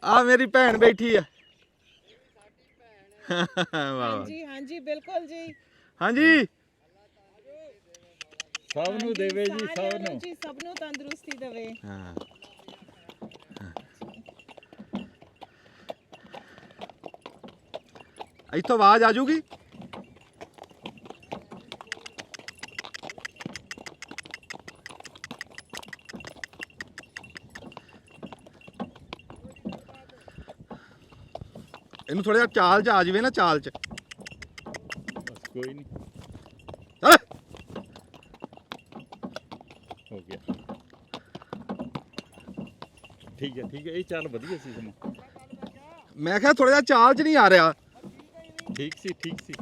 ਆ ਮੇਰੀ ਭੈਣ ਬੈਠੀ ਆ। ਵਾਹ ਜੀ ਹਾਂ ਜੀ ਬਿਲਕੁਲ ਜੀ। ਹਾਂਜੀ ਸਭ ਨੂੰ ਦੇਵੇ ਜੀ, ਸਭ ਨੂੰ ਜੀ ਸਭ ਨੂੰ ਤੰਦਰੁਸਤੀ ਦੇਵੇ। ਹਾਂ ਇੱਥੋਂ ਆਵਾਜ਼ ਆ ਜੂਗੀ। ਇਹਨੂੰ ਥੋੜਾ ਜਿਹਾ ਚਾਲ ਚ ਆ ਜਾਵੇ ਨਾ, ਚਾਲ ਚ। ਬਸ ਕੋਈ ਨਹੀਂ, ਚੱਲ ਹੋ ਗਿਆ। ਠੀਕ ਹੈ ਠੀਕ ਹੈ, ਇਹ ਚੱਲ ਵਧੀਆ ਸੀ ਸਮਾਂ। ਮੈਂ ਕਿਹਾ ਥੋੜਾ ਜਿਹਾ ਚਾਲ ਚ ਨਹੀਂ ਆ ਰਿਹਾ। ਠੀਕ ਸੀ ਠੀਕ ਸੀ।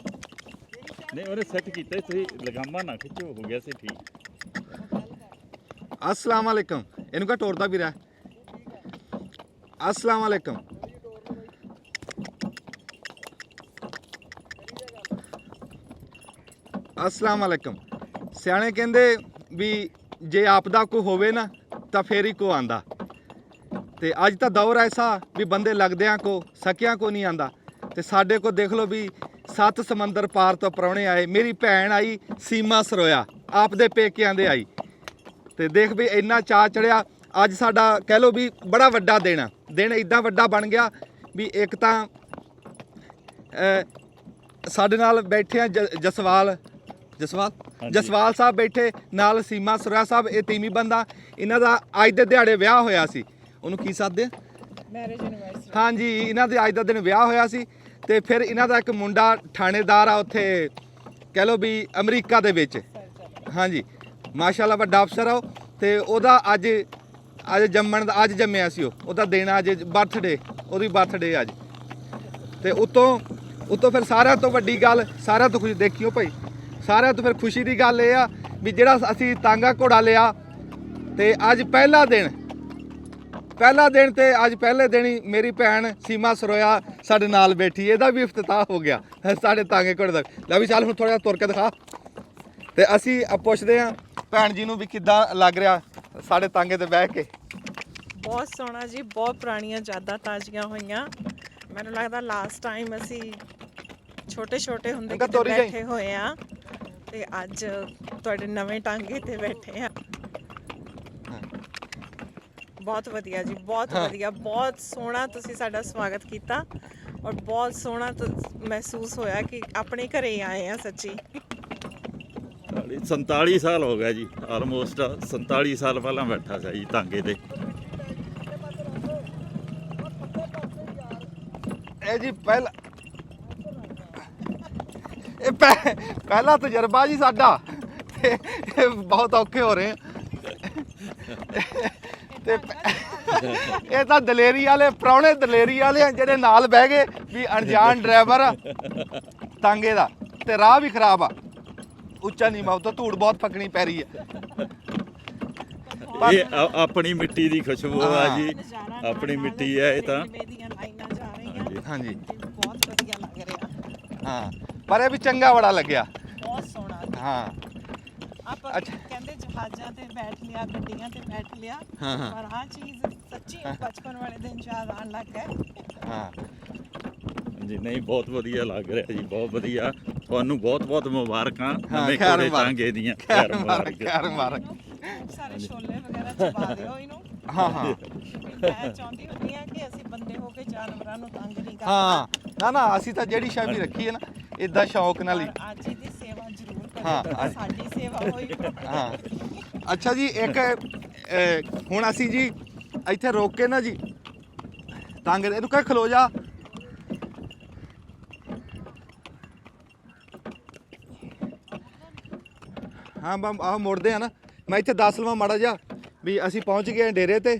ਨਹੀਂ ਉਹਨੇ ਸੈੱਟ ਕੀਤਾ, ਤੁਸੀਂ ਲਗਾਮਾ ਨਾ ਖਿੱਚੋ, ਹੋ ਗਿਆ ਸੀ ਠੀਕ। अस्सलाम वालेकुम। ਇਹਨੂੰ ਕਾ ਟੋਰਦਾ ਵੀ ਰਿਹਾ। अस्सलाम वालेकुम। अस्सलाम वालेकुम। ਸਿਆਣੇ ਕਹਿੰਦੇ ਵੀ ਜੇ ਆਪਦਾ ਕੋਈ ਹੋਵੇ ਨਾ ਤਾਂ ਫੇਰ ਹੀ ਕੋ ਆਂਦਾ। ਤੇ ਅੱਜ ਤਾਂ ਦੌਰ ਐਸਾ ਵੀ ਬੰਦੇ ਲੱਗਦਿਆਂ ਕੋ ਸਕਿਆਂ ਕੋ ਨਹੀਂ ਆਂਦਾ। ਤੇ ਸਾਡੇ ਕੋ ਦੇਖ ਲਓ ਵੀ 7 ਸਮੁੰਦਰ ਪਾਰ ਤੋਂ ਪ੍ਰਾਹੁਣੇ ਆਏ। ਮੇਰੀ ਭੈਣ ਆਈ ਸੀਮਾ ਸਰੋਇਆ, ਆਪਦੇ ਪੇਕਿਆਂ ਦੇ ਆਈ। ਤੇ ਦੇਖ ਵੀ ਇੰਨਾ ਚਾਅ ਚੜਿਆ। ਅੱਜ ਸਾਡਾ ਕਹਿ ਲਓ ਵੀ ਬੜਾ ਵੱਡਾ ਦਿਨ ਇੱਦਾਂ ਵੱਡਾ ਬਣ ਗਿਆ ਵੀ ਇੱਕ ਤਾਂ ਸਾਡੇ ਨਾਲ ਬੈਠੇ ਆ ਜਸਵਾਲ ਸਾਹਿਬ ਬੈਠੇ ਨਾਲ, ਸੀਮਾ ਸਰੋਇਆ ਸਾਹਿਬ, ਇਹ ਤੀਵੀਂ ਬੰਦਾ। ਇਹਨਾਂ ਦਾ ਅੱਜ ਦੇ ਦਿਹਾੜੇ ਵਿਆਹ ਹੋਇਆ ਸੀ। ਉਹਨੂੰ ਕੀ ਸੱਦਦੇ ਆ? Marriage anniversary. ਹਾਂਜੀ, ਇਹਨਾਂ ਦੇ ਅੱਜ ਦਾ ਦਿਨ ਵਿਆਹ ਹੋਇਆ ਸੀ। ਤੇ ਫਿਰ ਇਹਨਾਂ ਦਾ ਇੱਕ ਮੁੰਡਾ ਥਾਣੇਦਾਰ ਆ ਉੱਥੇ, ਕਹਿ ਲਓ ਵੀ ਅਮਰੀਕਾ ਦੇ ਵਿੱਚ। ਹਾਂਜੀ ਮਾਸ਼ਾਅੱਲਾ ਵੱਡਾ ਅਫਸਰ ਆ ਉਹ। ਤੇ ਉਹਦਾ ਅੱਜ ਜੰਮਿਆ ਸੀ ਉਹਦਾ ਦਿਨ ਅੱਜ, ਬਰਥਡੇ, ਉਹਦੀ ਬਰਥਡੇ ਅੱਜ। ਤੇ ਉਤੋਂ ਫਿਰ ਸਾਰਿਆਂ ਤੋਂ ਵੱਡੀ ਗੱਲ, ਸਾਰਿਆਂ ਤੋਂ ਖੁਸ਼ੀ ਦੇਖਿਓ ਭਾਈ, ਸਾਰਿਆਂ ਤੋਂ ਫਿਰ ਖੁਸ਼ੀ ਦੀ ਗੱਲ ਇਹ ਆ ਵੀ ਜਿਹੜਾ ਅਸੀਂ ਤਾਂਗਾ ਘੋੜਾ ਲਿਆ ਤੇ ਅੱਜ ਪਹਿਲਾ ਦਿਨ ਤੇ ਅੱਜ ਪਹਿਲੇ ਦਿਨ ਹੀ ਮੇਰੀ ਭੈਣ ਸੀਮਾ ਸਰੋਇਆ ਸਾਡੇ ਨਾਲ ਬੈਠੀ। ਇਹਦਾ ਵੀ ਇਫਤਤਾਹ ਹੋ ਗਿਆ ਸਾਡੇ ਤਾਂਗੇ ਘੋੜੇ ਦਾ। ਲੈ ਵੀ ਚੱਲ ਹੁਣ ਥੋੜਾ ਜਿਹਾ ਤੁਰ ਕੇ ਦਿਖਾ। ਤੇ ਅਸੀਂ ਪੁੱਛਦੇ ਹਾਂ ਭੈਣ ਜੀ ਨੂੰ ਵੀ ਕਿੱਦਾਂ ਲੱਗ ਰਿਹਾ ਸਾਡੇ ਤਾਂਗੇ ਤੇ ਬਹਿ ਕੇ। ਬਹੁਤ ਸੋਹਣਾ ਜੀ, ਬਹੁਤ ਪੁਰਾਣੀਆਂ ਯਾਦਾਂ ਤਾਜ਼ੀਆਂ ਹੋਈਆਂ। ਮੈਨੂੰ ਲੱਗਦਾ ਲਾਸਟ ਟਾਈਮ ਅਸੀਂ ਛੋਟੇ ਹੁੰਦੇ ਕਿਤੇ ਬੈਠੇ ਹੋਏ ਆ ਤੇ ਅੱਜ ਤੁਹਾਡੇ ਨਵੇਂ ਟਾਂਗੇ ਤੇ ਬੈਠੇ ਆ। ਬਹੁਤ ਵਧੀਆ ਜੀ, ਬਹੁਤ ਵਧੀਆ, ਬਹੁਤ ਸੋਹਣਾ ਤੁਸੀਂ ਸਾਡਾ ਸਵਾਗਤ ਕੀਤਾ ਔਰ ਬਹੁਤ ਸੋਹਣਾ ਮਹਿਸੂਸ ਹੋਇਆ ਕਿ ਆਪਣੇ ਘਰੇ ਆਏ ਆ ਸੱਚੀ। 47 ਸਾਲ ਹੋ ਗਿਆ ਜੀ, ਆਲਮੋਸਟ 47 ਸਾਲ ਪਹਿਲਾਂ ਬੈਠਾ ਸੀ ਜੀ ਤਾਂਗੇ ਤੇ। ਇਹ ਜੀ ਪਹਿਲਾ ਤਜਰਬਾ ਜੀ ਸਾਡਾ, ਤੇ ਬਹੁਤ ਔਖੇ ਹੋ ਰਹੇ ਤੇ ਇਹ ਤਾਂ ਦਲੇਰੀ ਵਾਲੇ ਪ੍ਰਾਹੁਣੇ, ਦਲੇਰੀ ਵਾਲੇ ਜਿਹੜੇ ਨਾਲ ਬਹਿ ਗਏ ਵੀ ਅਣਜਾਣ ਡਰਾਈਵਰ ਤਾਂਗੇ ਦਾ, ਤੇ ਰਾਹ ਵੀ ਖਰਾਬ ਆ, ਉੱਚਾ ਨੀਵਾਂ, ਉੱਤੋਂ ਧੂੜ ਬਹੁਤ ਫੱਕਣੀ ਪੈ ਰਹੀ ਹੈ। ਇਹ ਆਪਣੀ ਮਿੱਟੀ ਦੀ ਖੁਸ਼ਬੂ ਆ ਜੀ, ਆਪਣੀ ਮਿੱਟੀ ਹੈ ਇਹ ਤਾਂ। ਹਾਂਜੀ ਬਹੁਤ ਵਧੀਆ ਲੱਗ ਰਿਹਾ। ਹਾਂ, ਪਰ ਇਹ ਵੀ ਚੰਗਾ ਬੜਾ ਲੱਗਿਆ। ਬਹੁਤ ਸੋਹਣਾ। ਹਾਂ ਆਪਾਂ ਕਹਿੰਦੇ ਜਹਾਜ਼ਾਂ ਤੇ ਬੈਠ ਲਿਆ, ਗੱਡੀਆਂ ਤੇ ਬੈਠ ਲਿਆ, ਪਰ ਆਹ ਚੀਜ਼ ਸੱਚੀ ਬਚਪਨ ਵਾਲੇ ਦਿਨ ਯਾਦ ਆਉਣ ਲੱਗ ਗਏ। ਹਾਂ ਜੀ ਨਹੀਂ, ਬਹੁਤ ਵਧੀਆ ਲੱਗ ਰਿਹਾ ਜੀ, ਬਹੁਤ ਵਧੀਆ। ਤੁਹਾਨੂੰ ਬਹੁਤ ਮੁਬਾਰਕਾਂ ਨਵੇਂ ਖੈਰ ਘੋੜੇ ਤਾਂਗੇ ਦੀਆਂ। ਖੈਰ ਮੁਬਾਰਕ। ਸਾਰੇ ਛੋਲੇ ਵਗੈਰਾ ਚਬਾ ਦਿਓ ਇਹਨੂੰ। ਹਾਂ ਮੈਂ ਚਾਹੁੰਦੀ ਹੁੰਦੀ ਆ ਕਿ ਅਸੀਂ ਬੰਦੇ ਹੋ ਕੇ ਜਾਨਵਰਾਂ ਨੂੰ ਤੰਗ ਨਹੀਂ ਕਰਦੇ। ਹਾਂ ਨਾ ਅਸੀਂ ਤਾਂ ਜਿਹੜੀ ਸ਼ਾਮੀ ਰੱਖੀ ਹੈ ਨਾ ਇਦਾਂ ਸ਼ੌਕ ਨਾਲ ਹੀ। ਅੱਜ ਦੀ ਸੇਵਾ ਜ਼ਰੂਰ ਕਰਿਓ, ਸਾਡੀ ਸੇਵਾ ਹੋਈ। ਹਾਂ ਅੱਛਾ ਜੀ, ਇੱਕ ਹੁਣ ਅਸੀਂ ਜੀ ਇੱਥੇ ਰੋਕ ਕੇ ਨਾ ਜੀ ਤੰਗ, ਇਹਨੂੰ ਕਹਿ ਖਲੋ ਜਾ। ਹਾਂ ਆਹ ਮੁੜਦੇ ਆ ਨਾ, ਮੈਂ ਇੱਥੇ ਦੱਸ ਲਵਾਂ ਮਾੜਾ ਜਿਹਾ ਵੀ ਅਸੀਂ ਪਹੁੰਚ ਗਏ ਡੇਰੇ ਤੇ।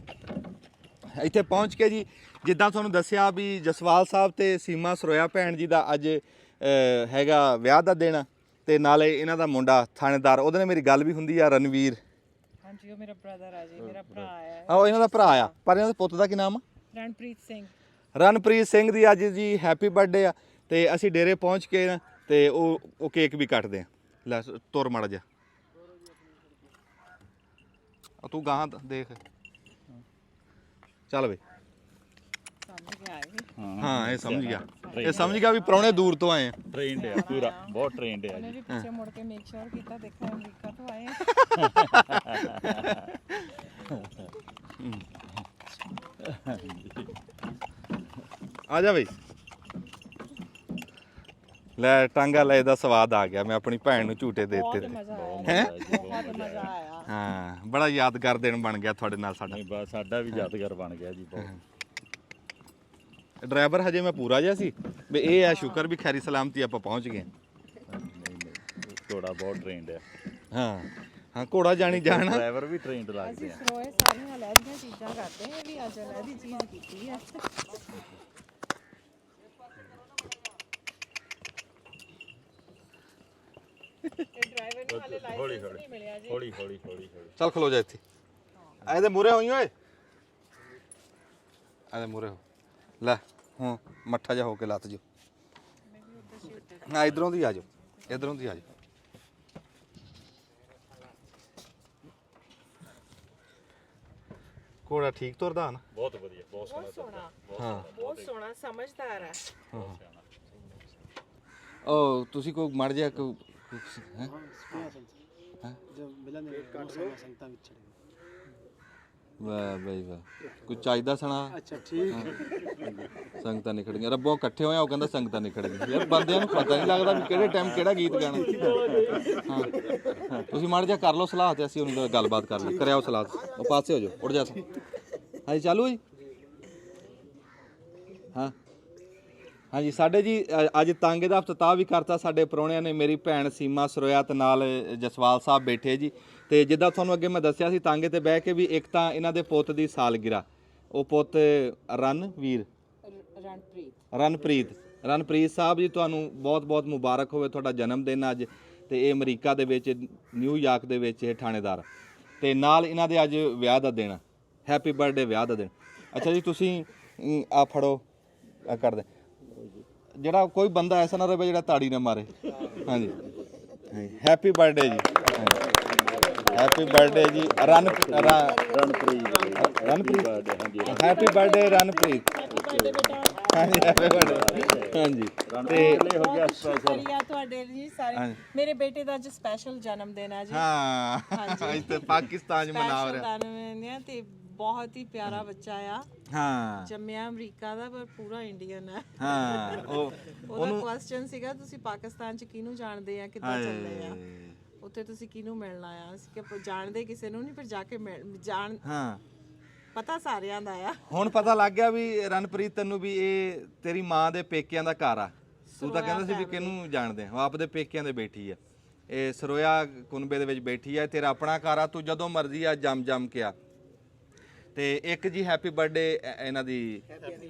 ਇੱਥੇ ਪਹੁੰਚ ਕੇ ਜੀ ਜਿੱਦਾਂ ਤੁਹਾਨੂੰ ਦੱਸਿਆ ਵੀ ਜਸਵਾਲ ਸਾਹਿਬ ਤੇ ਸੀਮਾ ਸਰੋਇਆ ਭੈਣ ਜੀ ਦਾ ਅੱਜ ਹੈਗਾ ਵਿਆਹ ਦਾ ਦਿਨ, ਤੇ ਨਾਲੇ ਇਹਨਾਂ ਦਾ ਮੁੰਡਾ ਥਾਣੇਦਾਰ, ਉਹਦੇ ਨਾਲ ਮੇਰੀ ਗੱਲ ਵੀ ਹੁੰਦੀ ਆ, ਰਣਵੀਰ। ਹਾਂਜੀ ਉਹ ਮੇਰਾ ਬ੍ਰਦਰ ਆ ਜੀ, ਮੇਰਾ ਭਰਾ ਆ। ਆਹੋ ਇਹਨਾਂ ਦਾ ਭਰਾ ਆ, ਪਰ ਇਹਨਾਂ ਦੇ ਪੁੱਤ ਦਾ ਕੀ ਨਾਮ ਆ? ਰਣਪ੍ਰੀਤ ਸਿੰਘ ਦੀ ਅੱਜ ਜੀ ਹੈਪੀ ਬਰਥਡੇ ਆ। ਤੇ ਅਸੀਂ ਡੇਰੇ ਪਹੁੰਚ ਕੇ ਨਾ ਤੇ ਉਹ ਕੇਕ ਵੀ ਕੱਟਦੇ ਆ। ਲੈ ਤੁਰ ਮਾੜਾ ਜਿਹਾ, ਤੂੰ ਗਾਹਾਂ ਦੇਖ, ਚੱਲ ਬਈ। ਆਏ। ਹਾਂ ਇਹ ਸਮਝ ਗਿਆ, ਇਹ ਸਮਝ ਗਿਆ ਵੀ ਪ੍ਰਾਹੁਣੇ ਦੂਰ ਤੋਂ ਆਏ ਆ। ਟ੍ਰੇਨਡ ਆ ਪੂਰਾ, ਬਹੁਤ ਟ੍ਰੇਨਡ ਆ ਉਹਨੇ ਜੀ। ਵੀ ਪਿੱਛੇ ਮੁੜ ਕੇ ਮੇਕ ਸ਼ੋਰ ਕੀਤਾ, ਦੇਖਿਆ ਅਮਰੀਕਾ ਤੋਂ ਆਏ ਆ। ਆ ਜਾ ਬਈ, ਲੈ ਟਾਂਗਾ ਲੈ ਦਾ ਸਵਾਦ ਆ ਗਿਆ। ਮੈਂ ਆਪਣੀ ਭੈਣ ਨੂੰ ਝੂਟੇ ਦੇ ਦਿੱਤੇ। ਮਜ਼ਾ ਆਇਆ, ਹੈਂ? ਬਹੁਤ ਮਜ਼ਾ ਆਇਆ। ਹਾਂ ਬੜਾ ਯਾਦਗਾਰ ਦਿਨ ਬਣ ਗਿਆ ਤੁਹਾਡੇ ਨਾਲ ਸਾਡਾ। ਨਹੀਂ ਬਸ ਸਾਡਾ ਵੀ ਯਾਦਗਾਰ ਬਣ ਗਿਆ ਜੀ ਬਹੁਤ। ਡਰਾਈਵਰ ਹਜੇ ਮੈਂ ਪੂਰਾ ਜਿਹਾ ਸੀ ਵੀ ਇਹ ਆ ਸ਼ੁਕਰ ਵੀ ਖੈਰੀ ਸਲਾਮਤੀ ਆਪਾਂ ਪਹੁੰਚ ਗਏ। ਨਹੀਂ ਘੋੜਾ ਬਹੁਤ ਟ੍ਰੇਨਡ ਆ। ਹਾਂ ਹਾਂ ਘੋੜਾ ਜਾਣੀ ਜਾਣਾ। ਡਰਾਈਵਰ ਵੀ ਟ੍ਰੇਨਡ ਲੱਗਦੇ ਅਸੀਂ ਆ। ਸਰੋਏ ਸਾਰੀਆਂ ਅਲੱਗੀਆਂ ਚੀਜ਼ਾਂ ਕਰਦੇ ਹਾਂ, ਵੀ ਅੱਜ ਅਲੱਗੀ ਚੀਜ਼ ਕੀਤੀ ਹੈ। ਇਹ ਡਰਾਈਵਰ ਨੂੰ ਹਾਲੇ ਲਾਇਸੈਂਸ ਨਹੀਂ ਮਿਲਿਆ ਜੀ। ਹੌਲੀ ਹੌਲੀ ਹੌਲੀ ਹੌਲੀ। ਚੱਲ ਖਲੋ ਜਾ ਇੱਥੇ, ਇਹਦੇ ਮੂਰੇ ਹੋਈ ਓਏ, ਇਹਦੇ ਮੂਰੇ ਹੋ। ਲੈ ਹੁਣ ਮੱਠਾ ਜਾ ਹੋ ਕੇ ਲੱਤ ਜੋ। ਹਾਂ ਇਧਰੋਂ ਦੀ ਆ ਜਾਓ, ਇਧਰੋਂ ਦੀ ਆ ਜਾਓ। ਘੋੜਾ ਠੀਕ ਤੁਰਦਾ ਨਾ? ਬਹੁਤ ਵਧੀਆ, ਬਹੁਤ ਬਹੁਤ ਸੋਹਣਾ, ਹਾਂ ਬਹੁਤ ਸੋਹਣਾ, ਸਮਝਦਾਰ ਹੈ। ਉਹ ਤੁਸੀਂ ਕੋਈ ਮੜ ਜਾ ਕੋ ਹੈ जब मिलन संगता में चढ़े। ਵਾਹ ਬਈ ਵਾਹ, ਕੋਈ ਚਾਹੀਦਾ ਸੁਣਾ। अच्छा ठीक। ਸੰਗਤਾਂ ਨਿਕੜ ਗਈਆਂ, ਰੱਬੋਂ ਇਕੱਠੇ ਹੋਇਆ ਉਹ ਕਹਿੰਦਾ ਸੰਗਤਾਂ ਨਿਕੜ ਗਈਆਂ। ਯਾਰ ਬੰਦਿਆਂ ਨੂੰ ਪਤਾ ਨਹੀਂ ਲੱਗਦਾ ਵੀ ਕਿਹੜੇ ਟਾਈਮ ਕਿਹੜਾ ਗੀਤ ਗਾਣਾ। ਹਾਂ ਤੁਸੀਂ ਮੜ ਜਾ ਕਰ ਲਓ ਸਲਾਹ ਤੇ ਅਸੀਂ ਉਹਨਾਂ ਗੱਲਬਾਤ ਕਰ ਲਈ। ਕਰਿਆਓ ਸਲਾਹ, ਉਹ ਪਾਸੇ ਹੋ ਜਾਓ, ਉੱਡ ਜਾ। ਹਾਂਜੀ ਚਾਲੂ ਜੀ। ਹਾਂ ਹਾਂਜੀ ਸਾਡੇ ਜੀ ਅੱਜ ਤਾਂਗੇ ਦਾ ਇਫਤਤਾਹ ਵੀ ਕਰਤਾ ਸਾਡੇ ਪ੍ਰਾਹੁਣਿਆਂ ਨੇ। ਮੇਰੀ ਭੈਣ ਸੀਮਾ ਸਰੋਇਆ ਤੇ ਨਾਲ ਜਸਵਾਲ ਸਾਹਿਬ ਬੈਠੇ ਜੀ। ਤੇ ਜਿੱਦਾਂ ਤੁਹਾਨੂੰ ਅੱਗੇ ਮੈਂ ਦੱਸਿਆ ਸੀ ਤਾਂਗੇ ਤੇ ਬਹਿ ਕੇ ਵੀ ਇੱਕ ਤਾਂ ਇਹਨਾਂ ਦੇ ਪੁੱਤ ਦੀ ਸਾਲਗਿਰਾ, ਉਹ ਪੁੱਤ ਰਣਪ੍ਰੀਤ ਸਾਹਿਬ ਜੀ, ਤੁਹਾਨੂੰ ਬਹੁਤ ਬਹੁਤ ਮੁਬਾਰਕ ਹੋਵੇ ਤੁਹਾਡਾ ਜਨਮ ਦਿਨ ਅੱਜ। ਤੇ ਇਹ ਅਮਰੀਕਾ ਦੇ ਵਿੱਚ ਨਿਊਯਾਰਕ ਦੇ ਵਿੱਚ ਇਹ ਥਾਣੇਦਾਰ, ਤੇ ਨਾਲ ਇਹਨਾਂ ਦੇ ਅੱਜ ਵਿਆਹ ਦਾ ਦਿਨ, ਹੈਪੀ ਬਰਥਡੇ ਵਿਆਹ ਦਾ ਦਿਨ। ਅੱਛਾ ਜੀ ਤੁਸੀਂ ਆ ਫੜੋ, ਆ ਕਰ ਦੇ। ਜਿਹੜਾ ਕੋਈ ਬੰਦਾ ਐਸਾ ਨਾ ਰਹੇ ਜਿਹੜਾ ਤਾੜੀ ਨਾ ਮਾਰੇ। ਹਾਂਜੀ ਹੈਪੀ ਬਰਥਡੇ ਜੀ, ਹੈਪੀ ਬਰਥਡੇ ਜੀ ਰਣਪ੍ਰੀਤ, ਹੈਪੀ ਬਰਥਡੇ ਰਣਪ੍ਰੀਤ। ਹਾਂਜੀ ਹੈਪੀ ਬਰਥਡੇ। ਹਾਂਜੀ ਤੇ ਹੋ ਗਿਆ ਸਪੈਸ਼ਲ ਤੁਹਾਡੇ ਲਈ ਸਾਰੇ। ਮੇਰੇ ਬੇਟੇ ਦਾ ਅੱਜ ਸਪੈਸ਼ਲ ਜਨਮ ਦਿਨ ਹੈ ਜੀ। ਹਾਂ ਹਾਂਜੀ। ਇੱਥੇ ਪਾਕਿਸਤਾਨ 'ਚ ਮਨਾ ਰਿਹਾ। ਤੇ ਬਹੁਤ ਹੀ ਪਿਆਰਾ ਬੱਚਾ ਆ। ਹਾਂ ਜੰਮਿਆ ਅਮਰੀਕਾ ਦਾ ਪਰ ਪੂਰਾ ਇੰਡੀਅਨ ਹੈ। ਹਾਂ ਉਹਦਾ ਕੁਐਸਚਨ ਸੀਗਾ ਤੁਸੀਂ ਪਾਕਿਸਤਾਨ 'ਚ ਕਿਹਨੂੰ ਜਾਣਦੇ ਆ, ਕਿੱਦਾਂ ਚੱਲਦੇ ਆ, ਉੱਥੇ ਤੁਸੀਂ ਕਿਹਨੂੰ ਮਿਲਣ ਆਇਆ ਸੀ? ਕਿ ਜਾਣਦੇ ਕਿਸੇ ਨੂੰ ਨਹੀਂ, ਪਰ ਜਾ ਕੇ ਜਾਣ। ਹਾਂ ਪਤਾ ਸਾਰਿਆਂ ਦਾ ਆ। ਹੁਣ ਪਤਾ ਲੱਗ ਗਿਆ ਵੀ ਰਣਪ੍ਰੀਤ ਤੈਨੂੰ ਵੀ ਇਹ ਤੇਰੀ ਮਾਂ ਦੇ ਪੇਕਿਆਂ ਦਾ ਘਰ ਆ। ਤੂੰ ਤਾਂ ਕਹਿੰਦਾ ਸੀ ਵੀ ਕਿਹਨੂੰ ਜਾਣਦੇ ਆ, ਉਹ ਆਪਦੇ ਪੇਕਿਆਂ ਦੇ ਬੈਠੀ ਆ। ਇਹ ਸਰੋਇਆ ਕੁਨਬੇ ਦੇ ਵਿੱਚ ਬੈਠੀ ਆ, ਤੇਰਾ ਆਪਣਾ ਘਰ ਆ, ਤੂੰ ਜਦੋਂ ਮਰਜ਼ੀ ਆ ਜੰਮ ਕੇ ਆ। ਤੇ ਇੱਕ ਜੀ ਹੈਪੀ ਬਰਥਡੇ ਇਹਨਾਂ ਦੀ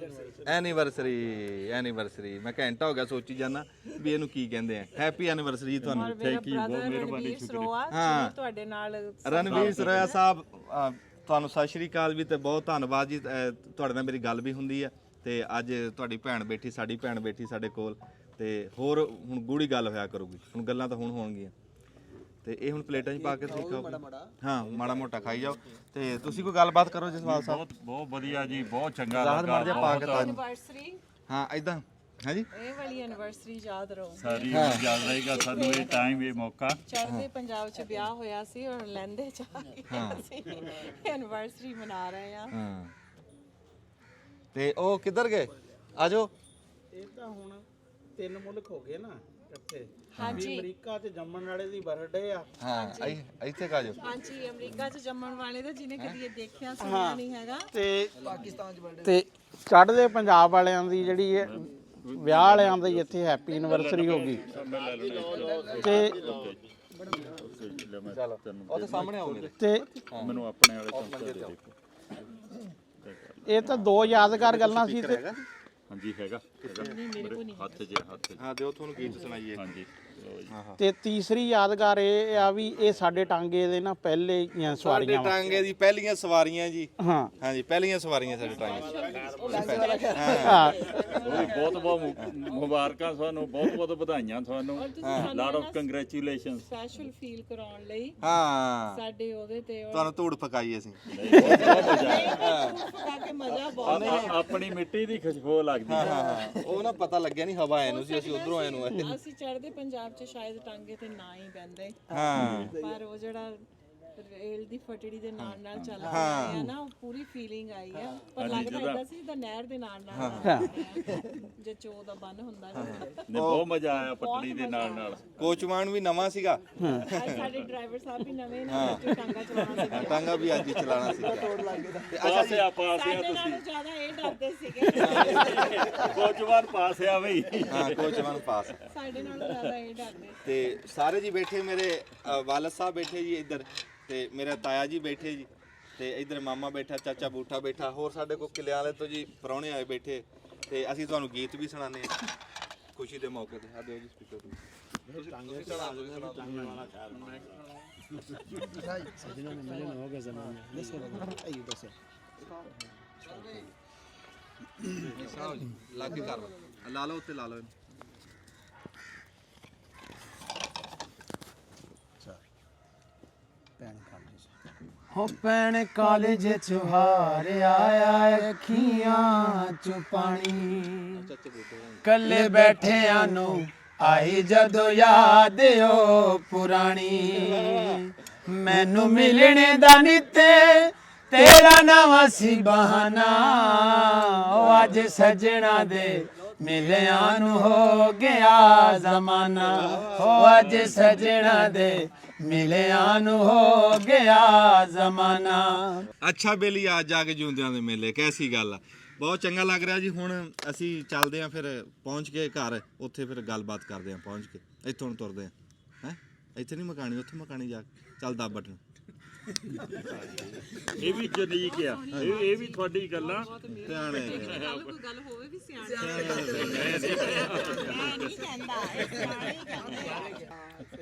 ਐਨੀਵਰਸਰੀ। ਮੈਂ ਘੰਟਾ ਹੋ ਗਿਆ ਸੋਚੀ ਜਾਂਦਾ ਵੀ ਇਹਨੂੰ ਕੀ ਕਹਿੰਦੇ ਆ। ਹੈਪੀ ਐਨੀਵਰਸਰੀ ਤੁਹਾਨੂੰ। ਥੈਂਕ ਯੂ, ਬਹੁਤ ਮਿਹਰਬਾਨੀ, ਸ਼ੁਕਰੀਆ। ਹਾਂ ਤੁਹਾਡੇ ਨਾਲ ਰਣਵੀਰ ਸਰੋਇਆ ਸਾਹਿਬ ਤੁਹਾਨੂੰ ਸਤਿ ਸ਼੍ਰੀ ਅਕਾਲ ਵੀ, ਤੇ ਬਹੁਤ ਧੰਨਵਾਦ ਜੀ। ਤੁਹਾਡੇ ਨਾਲ ਮੇਰੀ ਗੱਲ ਵੀ ਹੁੰਦੀ ਆ ਤੇ ਅੱਜ ਤੁਹਾਡੀ ਭੈਣ ਬੈਠੀ, ਸਾਡੀ ਭੈਣ ਬੈਠੀ ਸਾਡੇ ਕੋਲ, ਤੇ ਹੋਰ ਹੁਣ ਗੂੜੀ ਗੱਲ ਹੋਇਆ ਕਰੂਗੀ। ਹੁਣ ਗੱਲਾਂ ਤਾਂ ਹੁਣ ਹੋਣਗੀਆਂ। ਤੇ ਇਹ ਹੁਣ ਪਲੇਟਾਂ 'ਚ ਪਾ ਕੇ ਤੁਸੀਂ ਖਾਓ। ਹਾਂ ਮਾੜਾ ਮੋਟਾ ਖਾਈ ਜਾਓ। ਤੇ ਤੁਸੀਂ ਕੋਈ ਗੱਲਬਾਤ ਕਰੋ ਜਸਵਾਲ ਸਾਹਿਬ। ਬਹੁਤ ਬਹੁਤ ਵਧੀਆ ਜੀ, ਬਹੁਤ ਚੰਗਾ ਰਾਹਤ ਮਰ ਜਾ ਪਾ ਕੇ ਤਾਂ। ਐਨੀਵਰਸਰੀ ਹਾਂ ਇਦਾਂ ਹਾਂਜੀ ਇਹ ਵਾਲੀ ਐਨੀਵਰਸਰੀ ਯਾਦ ਰਹੂਗੀ ਸਾਰੀ ਯਾਦ ਰਹੇਗਾ ਸਾਨੂੰ ਇਹ ਟਾਈਮ, ਇਹ ਮੌਕਾ। ਚੜ੍ਹਦੇ ਪੰਜਾਬ 'ਚ ਵਿਆਹ ਹੋਇਆ ਸੀ ਔਰ ਲਹਿੰਦੇ 'ਚ ਆ ਕੇ ਅਸੀਂ ਐਨੀਵਰਸਰੀ ਮਨਾ ਰਹੇ ਆ। ਹਾਂ ਤੇ ਉਹ ਕਿੱਧਰ ਗਏ? ਆਜੋ। ਇਹ ਤਾਂ ਹੁਣ 3 ਮੁਲਕ ਹੋ ਗਏ ਨਾ ਇਕੱਠੇ। ਹਾਂਜੀ ਅਮਰੀਕਾ 'ਚ ਜੰਮਣ ਵਾਲੇ ਦੀ ਬਰਥਡੇ ਆ। ਹਾਂ ਇੱਥੇ ਕਾ ਜਾਓ। ਹਾਂਜੀ ਅਮਰੀਕਾ 'ਚ ਜੰਮਣ ਵਾਲੇ ਦਾ ਜਿਹਨੇ ਕਦੀ ਇਹ ਦੇਖਿਆ ਸੁਣਿਆ ਨਹੀਂ ਹੈਗਾ। ਤੇ ਪਾਕਿਸਤਾਨ 'ਚ ਬਰਥਡੇ ਤੇ ਚੜ੍ਹਦੇ ਪੰਜਾਬ ਵਾਲਿਆਂ ਦੀ ਜਿਹੜੀ ਇਹ ਵਿਆਹ ਵਾਲਿਆਂ ਦੀ ਇੱਥੇ ਹੈਪੀ ਐਨੀਵਰਸਰੀ ਹੋ ਗਈ। ਤੇ ਉਹ ਤਾਂ ਸਾਹਮਣੇ ਆਓ ਮੇਰੇ। ਤੇ ਮੈਨੂੰ ਆਪਣੇ ਵਾਲੇ ਚਮਚਾ ਦੇ ਦੇ। ਇਹ ਤਾਂ 2 ਯਾਦਗਾਰ ਗੱਲਾਂ ਸੀ। ਤੇ ਹਾਂਜੀ ਹੈਗਾ ਹੱਥ 'ਚ ਹਾਂ ਦਿਓ ਤੁਹਾਨੂੰ ਗੀਤ ਸੁਣਾਈਏ। ਹਾਂਜੀ ਤੇ ਤੀਸਰੀ ਯਾਦਗਾਰ ਇਹ ਆ ਵੀ ਇਹ ਸਾਡੇ ਟਾਂਗੇ ਦੇ ਨਾ ਪਹਿਲੇ ਸਵਾਰੀਆਂ ਵਾ। ਟਾਂਗੇ ਦੀ ਪਹਿਲੀਆਂ ਸਵਾਰੀਆਂ ਜੀ। ਹਾਂ ਹਾਂਜੀ ਪਹਿਲੀਆਂ ਸਵਾਰੀਆਂ ਸਾਡੇ ਟਾਂਗੇ। ਹਾਂ ਬਹੁਤ ਬਹੁਤ ਮੁਬਾਰਕਾਂ ਤੁਹਾਨੂੰ, ਬਹੁਤ ਬਹੁਤ ਵਧਾਈਆਂ ਤੁਹਾਨੂੰ। ਲਾਟ ਆਫ ਕੰਗ੍ਰੈਚੁਲੇਸ਼ਨਸ। ਸਪੈਸ਼ਲ ਫੀਲ ਕਰਾਉਣ ਲਈ ਹਾਂ ਸਾਡੇ ਉਹਦੇ ਤੇ ਤੁਹਾਨੂੰ ਧੂੜ ਪਕਾਈ ਅਸੀਂ। ਪਕਾ ਕੇ ਮਜ਼ਾ ਬਹੁਤ ਆਪਣੀ ਮਿੱਟੀ ਦੀ ਖੁਸ਼ਬੂ ਲੱਗਦੀ ਹੈ। ਉਹ ਨਾ ਪਤਾ ਲੱਗਿਆ ਨਹੀਂ ਹਵਾ ਆਏ ਨੂੰ ਸੀ, ਅਸੀਂ ਉਧਰੋਂ ਆਏ ਨੂੰ ਆਏ। ਅਸੀਂ ਚੜ੍ਹਦੇ ਪੰਜਾਬ 'ਚ ਸ਼ਾਇਦ ਟਾਂਗੇ ਤੇ ਨਾ ਹੀ ਪੈਂਦੇ, ਹਾਂ ਪਰ ਉਹ ਜਿਹੜਾ ਰੇਲ ਦੀ ਫਟੜੀ ਦੇ ਨਾਲ ਨਾਲ ਚੱਲ ਰਿਹਾ ਨਾ, ਉਹ ਪੂਰੀ ਫੀਲਿੰਗ ਆਈ ਆ। ਪਰ ਲੱਗਦਾ ਇਦਾਂ ਸੀ ਜਿੱਦਾਂ ਨਹਿਰ ਦੇ ਨਾਲ ਨਾਲ ਜੇ ਚੋ ਦਾ ਬੰਨ ਹੁੰਦਾ ਨਾ। ਨੇ ਬਹੁਤ ਮਜ਼ਾ ਆਇਆ ਪਟੜੀ ਦੇ ਨਾਲ ਨਾਲ। ਕੋਚਵਾਨ ਵੀ ਨਵਾਂ ਸੀਗਾ, ਅੱਜ ਸਾਡੇ ਡਰਾਈਵਰ ਸਾਹਿਬ ਵੀ ਨਵੇਂ ਨੇ, ਬੱਚੇ ਟਾਂਗਾ ਚਲਾਉਣਾ ਸੀ। ਟਾਂਗਾ ਵੀ ਅੱਜ ਹੀ ਚਲਾਣਾ ਸੀਗਾ। ਪਾਸਿਆ ਸਾਡੇ ਨਾਲੋਂ ਜ਼ਿਆਦਾ ਇਹ ਡਰਦੇ ਸੀਗੇ। ਕੋਚਵਾਨ ਪਾਸਿਆ ਬਈ। ਹਾਂ ਕੋਚਵਾਨ ਪਾਸ। ਸਾਡੇ ਨਾਲੋਂ ਜ਼ਿਆਦਾ ਇਹ ਡਰਦੇ। ਤੇ ਸਾਰੇ ਜੀ ਬੈਠੇ, ਮੇਰੇ ਵਾਲਦ ਸਾਹਿਬ ਬੈਠੇ ਜੀ ਇੱਧਰ, ਤੇ ਮੇਰੇ ਤਾਇਆ ਜੀ ਬੈਠੇ ਜੀ, ਤੇ ਇੱਧਰ ਮਾਮਾ ਬੈਠਾ, ਚਾਚਾ ਬੂਠਾ ਬੈਠਾ, ਹੋਰ ਸਾਡੇ ਕੋਲ ਕਿਲਿਆਂ ਵਾਲੇ ਤੋਂ ਜੀ ਪ੍ਰਾਹੁਣੇ ਆਏ ਬੈਠੇ, ਤੇ ਅਸੀਂ ਤੁਹਾਨੂੰ ਗੀਤ ਵੀ ਸੁਣਾਉਂਦੇ ਹਾਂ ਖੁਸ਼ੀ ਦੇ ਮੌਕੇ ਤੇ। ਆ ਦਿਓ ਜੀ ਸਪੀਕਰ ਤੇ। ਲਾਗੇ ਕਰ ਲਓ, ਲਾ ਲਓ ਉੱਤੇ ਲਾ ਲਓ। ਹੋ ਭੈਣ ਕਾਲਜ ਚੁਹਾਰ ਆਇਆ ਅੱਖੀਆਂ ਚ ਪਾਣੀ, ਕੱਲੇ ਬੈਠਿਆਂ ਨੂੰ ਆਈ ਜਦੋਂ ਯਾਦ ਓ ਪੁਰਾਣੀ, ਮੈਨੂੰ ਮਿਲਣੇ ਦਾ ਨਿੱਤੇ ਤੇਰਾ ਨਵਾਂ ਸੀ ਬਹਾਨਾ, ਉਹ ਅੱਜ ਸਜਣਾ ਦੇ ਮਿਲਿਆਂ ਨੂੰ ਹੋ ਗਿਆ ਜ਼ਮਾਨਾ, ਉਹ ਅੱਜ ਸਜਣਾ ਦੇ ਮਿਲਿਆਂ ਨੂੰ ਹੋ ਗਿਆ ਜ਼ਮਾਨਾ। ਅੱਛਾ ਬੇਲੀ ਆ ਜਾ ਕੇ ਜਿਉਂਦਿਆਂ ਦੇ ਮੇਲੇ, ਕੈਸੀ ਗੱਲ ਆ, ਬਹੁਤ ਚੰਗਾ ਲੱਗ ਰਿਹਾ ਜੀ। ਹੁਣ ਅਸੀਂ ਚੱਲਦੇ ਆਂ, ਫਿਰ ਪਹੁੰਚ ਕੇ ਘਰ, ਉੱਥੇ ਫਿਰ ਗੱਲਬਾਤ ਕਰਦੇ ਆਂ ਪਹੁੰਚ ਕੇ। ਇੱਥੋਂ ਹੁਣ ਤੁਰਦੇ ਆਂ, ਹੈ ਇੱਥੇ ਨਹੀਂ ਮਕਾਣੀ, ਉੱਥੇ ਮਕਾਣੀ ਜਾ ਕੇ। ਚੱਲ ਦੱਬ ਬਟਨ। ਇਹ ਵੀ ਜਨੀਕ ਆ, ਇਹ ਵੀ ਤੁਹਾਡੀ ਗੱਲਾਂ ਧਿਆਨ ਹੈ। ਕੋਈ ਗੱਲ ਹੋਵੇ ਵੀ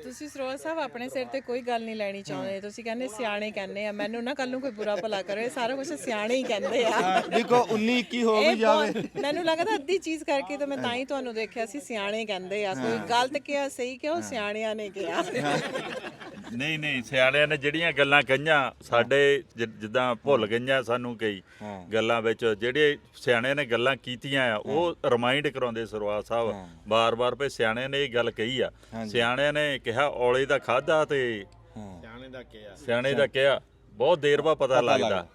ਤੁਸੀਂ ਸਰੋਵਰ ਸਾਹਿਬ ਆਪਣੇ ਸਿਰ ਤੇ ਕੋਈ ਗੱਲ ਨਹੀਂ ਲੈਣੀ ਚਾਹੁੰਦੇ, ਤੁਸੀਂ ਕਹਿੰਦੇ ਸਿਆਣੇ ਕਹਿੰਦੇ ਆ। ਮੈਨੂੰ ਨਾ ਕੱਲ ਨੂੰ ਕੋਈ ਬੁਰਾ ਭਲਾ ਕਰੇ, ਸਾਰਾ ਕੁਝ ਸਿਆਣੇ ਹੀ ਕਹਿੰਦੇ ਆ। ਦੇਖੋ 19 21 ਹੋ ਵੀ ਜਾਵੇ, ਮੈਨੂੰ ਲੱਗਦਾ ਅੱਧੀ ਚੀਜ਼ ਕਰਕੇ ਤਾਂ ਮੈਂ ਤਾਂ ਹੀ ਤੁਹਾਨੂੰ ਦੇਖਿਆ ਸੀ। ਸਿਆਣੇ ਕਹਿੰਦੇ ਆ, ਕੋਈ ਗਲਤ ਕਿਹਾ ਸਹੀ ਕਿਹਾ, ਉਹ ਸਿਆਣਿਆਂ ਨੇ ਕਿਹਾ। ਨਹੀਂ ਨਹੀਂ, ਸਿਆਣਿਆਂ ਨੇ ਜਿਹੜੀਆਂ ਗੱਲਾਂ ਕਹੀਆਂ ਸਾਡੇ ਜਿੱਦਾਂ ਭੁੱਲ ਗਈਆਂ ਸਾਨੂੰ ਕਈ ਗੱਲਾਂ ਵਿੱਚ, ਜਿਹੜੇ ਸਿਆਣਿਆਂ ਨੇ ਗੱਲਾਂ ਕੀਤੀਆਂ ਆ ਉਹ ਰਿਮਾਈਂਡ ਕਰਾਉਂਦੇ ਸਰਵਾਜ ਸਾਹਿਬ ਬਾਰ-ਬਾਰ ਪਏ ਸਿਆਣਿਆਂ ਨੇ ਇਹ ਗੱਲ ਕਹੀ ਆ। ਸਿਆਣਿਆਂ ਨੇ ਕਿਹਾ ਔਲੇ ਦਾ ਖਾਦਾ ਤੇ ਸਿਆਣੇ ਦਾ ਕਿਹਾ ਬਹੁਤ ਦੇਰ ਬਾਅਦ ਪਤਾ ਲੱਗਦਾ।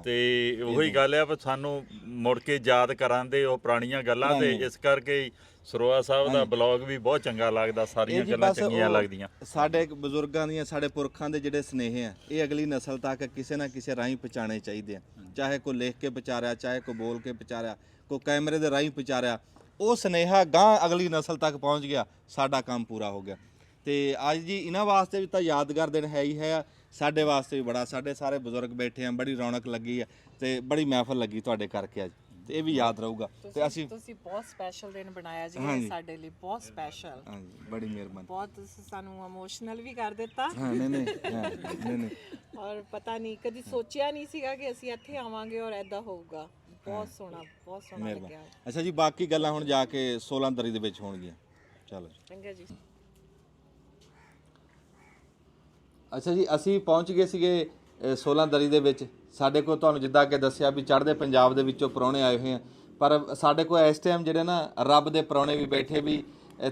ਤੇ ਉਹੀ ਗੱਲ ਆ, ਸਾਨੂੰ ਮੁੜ ਕੇ ਯਾਦ ਕਰਾਂਦੇ ਉਹ ਪੁਰਾਣੀਆਂ ਗੱਲਾਂ, ਤੇ ਇਸ ਕਰਕੇ ਸਰੋਆ ਸਾਹਿਬ ਦਾ ਬਲੌਗ ਵੀ ਬਹੁਤ ਚੰਗਾ ਲੱਗਦਾ, ਸਾਰੀਆਂ ਗੱਲਾਂ ਚੰਗੀਆਂ ਲੱਗਦੀਆਂ। ਸਾਡੇ ਬਜ਼ੁਰਗਾਂ ਦੀਆਂ, ਸਾਡੇ ਪੁਰਖਾਂ ਦੇ ਜਿਹੜੇ ਸਨੇਹ ਆ, ਇਹ ਅਗਲੀ ਨਸਲ ਤੱਕ ਕਿਸੇ ਨਾ ਕਿਸੇ ਰਾਹੀਂ ਪਹੁੰਚਾਉਣੇ ਚਾਹੀਦੇ ਆ। ਚਾਹੇ ਕੋਈ ਲਿਖ ਕੇ ਪਹੁੰਚਾ ਰਿਹਾ, ਚਾਹੇ ਕੋਈ ਬੋਲ ਕੇ ਪਹੁੰਚਾ ਰਿਹਾ, ਕੋਈ ਕੈਮਰੇ ਦੇ ਰਾਹੀਂ ਪਹੁੰਚਾ ਰਿਹਾ, ਉਹ ਸਨੇਹਾ ਗਾਂ ਅਗਲੀ ਨਸਲ ਤੱਕ ਪਹੁੰਚ ਗਿਆ, ਸਾਡਾ ਕੰਮ ਪੂਰਾ ਹੋ ਗਿਆ। ਤੇ ਅੱਜ ਜੀ ਇਹਨਾਂ ਵਾਸਤੇ ਵੀ ਤਾਂ ਯਾਦਗਾਰ ਦਿਨ ਹੈ ਹੀ ਹੈ, ਸਾਡੇ ਵਾਸਤੇ ਵੀ ਬੜਾ। ਸਾਡੇ ਸਾਰੇ ਬਜ਼ੁਰਗ ਬੈਠੇ ਆ, ਬੜੀ ਰੌਣਕ ਲੱਗੀ ਆ, ਤੇ ਬੜੀ ਮਹਿਫਲ ਲੱਗੀ ਤੁਹਾਡੇ ਕਰਕੇ ਅੱਜ, ਤੇ ਇਹ ਵੀ ਯਾਦ ਰਹੂਗਾ। ਤੇ ਅਸੀਂ ਤੁਸੀਂ ਬਹੁਤ ਸਪੈਸ਼ਲ ਦਿਨ ਬਣਾਇਆ ਜੀ ਸਾਡੇ ਲਈ, ਬਹੁਤ ਸਪੈਸ਼ਲ। ਹਾਂਜੀ ਬੜੀ ਮਿਹਰਬਾਨੀ, ਬਹੁਤ ਤੁਸੀਂ ਸਾਨੂੰ ਇਮੋਸ਼ਨਲ ਵੀ ਕਰ ਦਿੱਤਾ। ਹਾਂ ਨਹੀਂ ਨਹੀਂ ਔਰ ਪਤਾ ਨਹੀਂ, ਕਦੀ ਸੋਚਿਆ ਨਹੀਂ ਸੀਗਾ ਕਿ ਅਸੀਂ ਇੱਥੇ ਆਵਾਂਗੇ ਔਰ ਐਦਾਂ ਹੋਊਗਾ। ਬਹੁਤ ਸੋਹਣਾ ਲੱਗਿਆ। ਅੱਛਾ ਜੀ, ਬਾਕੀ ਗੱਲਾਂ ਹੁਣ ਜਾ ਕੇ 16 ਦਰੀ ਦੇ ਵਿੱਚ ਹੋਣਗੀਆਂ। ਚਲੋ ਚੰਗਾ ਜੀ। ਅੱਛਾ ਜੀ, ਅਸੀਂ ਪਹੁੰਚ ਗਏ ਸੀਗੇ 16 ਦਰੀ ਦੇ ਵਿੱਚ। ਸਾਡੇ ਕੋਲ ਤੁਹਾਨੂੰ ਜਿੱਦਾਂ ਕਿ ਦੱਸਿਆ ਵੀ ਚੜ੍ਹਦੇ ਪੰਜਾਬ ਦੇ ਵਿੱਚੋਂ ਪ੍ਰਾਹੁਣੇ ਆਏ ਹੋਏ ਆ, ਪਰ ਸਾਡੇ ਕੋਲ ਇਸ ਟਾਈਮ ਜਿਹੜੇ ਨਾ ਰੱਬ ਦੇ ਪ੍ਰਾਹੁਣੇ ਵੀ ਬੈਠੇ, ਵੀ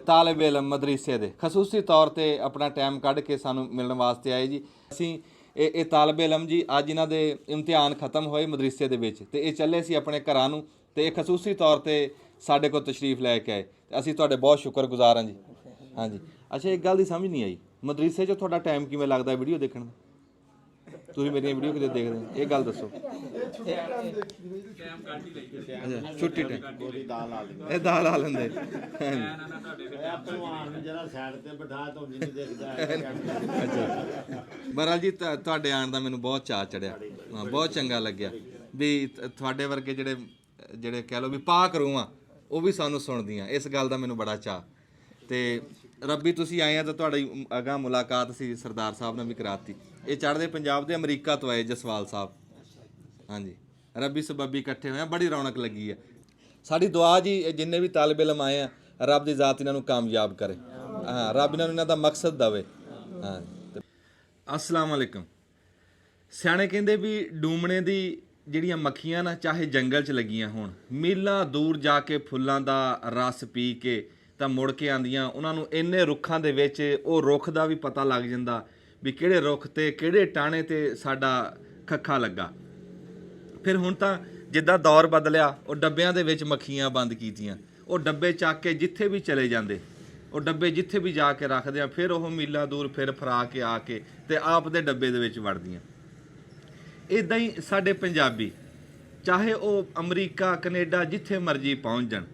ਤਾਲਿਬ ਇਲਮ ਮਦਰਸੇ ਦੇ ਖਸੂਸੀ ਤੌਰ ਤੇ ਆਪਣਾ ਟਾਈਮ ਕੱਢ ਕੇ ਸਾਨੂੰ ਮਿਲਣ ਵਾਸਤੇ ਆਏ ਜੀ। ਅਸੀਂ ਇਹ ਤਾਲਿਬ ਇਲਮ ਜੀ, ਅੱਜ ਇਹਨਾਂ ਦੇ ਇਮਤਿਹਾਨ ਖਤਮ ਹੋਏ ਮਦਰਸੇ ਦੇ ਵਿੱਚ, ਤੇ ਇਹ ਚੱਲੇ ਸੀ ਆਪਣੇ ਘਰਾਂ ਨੂੰ, ਤੇ ਇਹ ਖਸੂਸੀ ਤੌਰ ਤੇ ਸਾਡੇ ਕੋਲ ਤਸ਼ਰੀਫ ਲੈ ਕੇ ਆਏ, ਤੇ ਅਸੀਂ ਤੁਹਾਡੇ ਬਹੁਤ ਸ਼ੁਕਰਗੁਜ਼ਾਰ ਹਾਂ ਜੀ। ਹਾਂਜੀ, ਅੱਛਾ ਇੱਕ ਗੱਲ ਦੀ ਸਮਝ ਨਹੀਂ ਆਈ, ਮਦਰਸੇ 'ਚ ਤੁਹਾਡਾ ਟਾਈਮ ਕਿਵੇਂ ਲੱਗਦਾ ਵੀਡੀਓ ਦੇਖਣ ਦਾ? ਤੁਸੀਂ ਮੇਰੀਆਂ ਵੀਡੀਓ ਕਿਤੇ ਦੇਖਦੇ ਹੋ, ਇਹ ਗੱਲ ਦੱਸੋ। ਛੁੱਟੀ ਟਾਈਮ ਇਹ ਦਾਲ ਆ ਲੈਂਦੇ। ਬਹਰਾਲ ਜੀ, ਤੁਹਾਡੇ ਆਉਣ ਦਾ ਮੈਨੂੰ ਬਹੁਤ ਚਾਅ ਚੜਿਆ, ਬਹੁਤ ਚੰਗਾ ਲੱਗਿਆ ਵੀ ਤੁਹਾਡੇ ਵਰਗੇ ਜਿਹੜੇ ਕਹਿ ਲਓ ਵੀ ਪਾਕ ਰੂਹਾਂ, ਉਹ ਵੀ ਸਾਨੂੰ ਸੁਣਦੀਆਂ। ਇਸ ਗੱਲ ਦਾ ਮੈਨੂੰ ਬੜਾ ਚਾਅ। ਤੇ ਰੱਬੀ ਤੁਸੀਂ ਆਏ ਆ ਤਾਂ ਤੁਹਾਡੀ ਅਗਾਂਹ ਮੁਲਾਕਾਤ ਸੀ ਸਰਦਾਰ ਸਾਹਿਬ ਨਾਲ ਵੀ ਕਰਾਤੀ। ਇਹ ਚੜ੍ਹਦੇ ਪੰਜਾਬ ਦੇ ਅਮਰੀਕਾ ਤੋਂ ਆਏ ਜਸਵਾਲ ਸਾਹਿਬ। ਹਾਂਜੀ, ਰੱਬੀ ਸਬੱਬੀ ਇਕੱਠੇ ਹੋਏ ਆ, ਬੜੀ ਰੌਣਕ ਲੱਗੀ ਆ। ਸਾਡੀ ਦੁਆ ਜੀ ਇਹ ਜਿੰਨੇ ਵੀ ਤਾਲਿਬ ਇਲਮ ਆਏ ਆ ਰੱਬ ਦੀ ਜ਼ਾਤ ਇਹਨਾਂ ਨੂੰ ਕਾਮਯਾਬ ਕਰੇ ਹਾਂ ਰੱਬ ਇਹਨਾਂ ਦਾ ਮਕਸਦ ਦਵੇ ਹਾਂ ਅਸਲਾਮ ਵਾਲੇਕਮ ਸਿਆਣੇ ਕਹਿੰਦੇ ਵੀ ਡੂਮਣੇ ਦੀ ਜਿਹੜੀਆਂ ਮੱਖੀਆਂ ਨਾ ਚਾਹੇ ਜੰਗਲ 'ਚ ਲੱਗੀਆਂ ਹੋਣ ਮੀਲਾਂ ਦੂਰ ਜਾ ਕੇ ਫੁੱਲਾਂ ਦਾ ਰਸ ਪੀ ਕੇ ਤਾਂ ਮੁੜ ਕੇ ਆਂਦੀਆਂ ਉਹਨਾਂ ਨੂੰ ਇੰਨੇ ਰੁੱਖਾਂ ਦੇ ਵਿੱਚ ਉਹ ਰੁੱਖ ਦਾ ਵੀ ਪਤਾ ਲੱਗ ਜਾਂਦਾ ਵੀ ਕਿਹੜੇ ਰੁੱਖ ਤੇ ਕਿਹੜੇ ਟਾਣੇ ਤੇ ਸਾਡਾ ਖੱਖਾ ਲੱਗਾ ਫਿਰ ਹੁਣ ਤਾਂ ਜਿੱਦਾਂ ਦੌਰ ਬਦਲਿਆ ਉਹ ਡੱਬਿਆਂ ਦੇ ਵਿੱਚ ਮੱਖੀਆਂ ਬੰਦ ਕੀਤੀਆਂ ਉਹ ਡੱਬੇ ਚੱਕ ਕੇ ਜਿੱਥੇ ਵੀ ਚਲੇ ਜਾਂਦੇ ਉਹ ਡੱਬੇ ਜਿੱਥੇ ਵੀ ਜਾ ਕੇ ਰੱਖਦੇ ਆ ਫਿਰ ਉਹ ਮੀਲਾਂ ਦੂਰ ਫਿਰ ਫਰਾ ਕੇ ਆ ਕੇ ਤੇ ਆਪ ਦੇ ਡੱਬੇ ਦੇ ਵਿੱਚ ਵੜਦੀਆਂ ਇਦਾਂ ਹੀ ਸਾਡੇ ਪੰਜਾਬੀ ਚਾਹੇ ਉਹ ਅਮਰੀਕਾ ਕੈਨੇਡਾ ਜਿੱਥੇ ਮਰਜ਼ੀ ਪਹੁੰਚ ਜਾਣ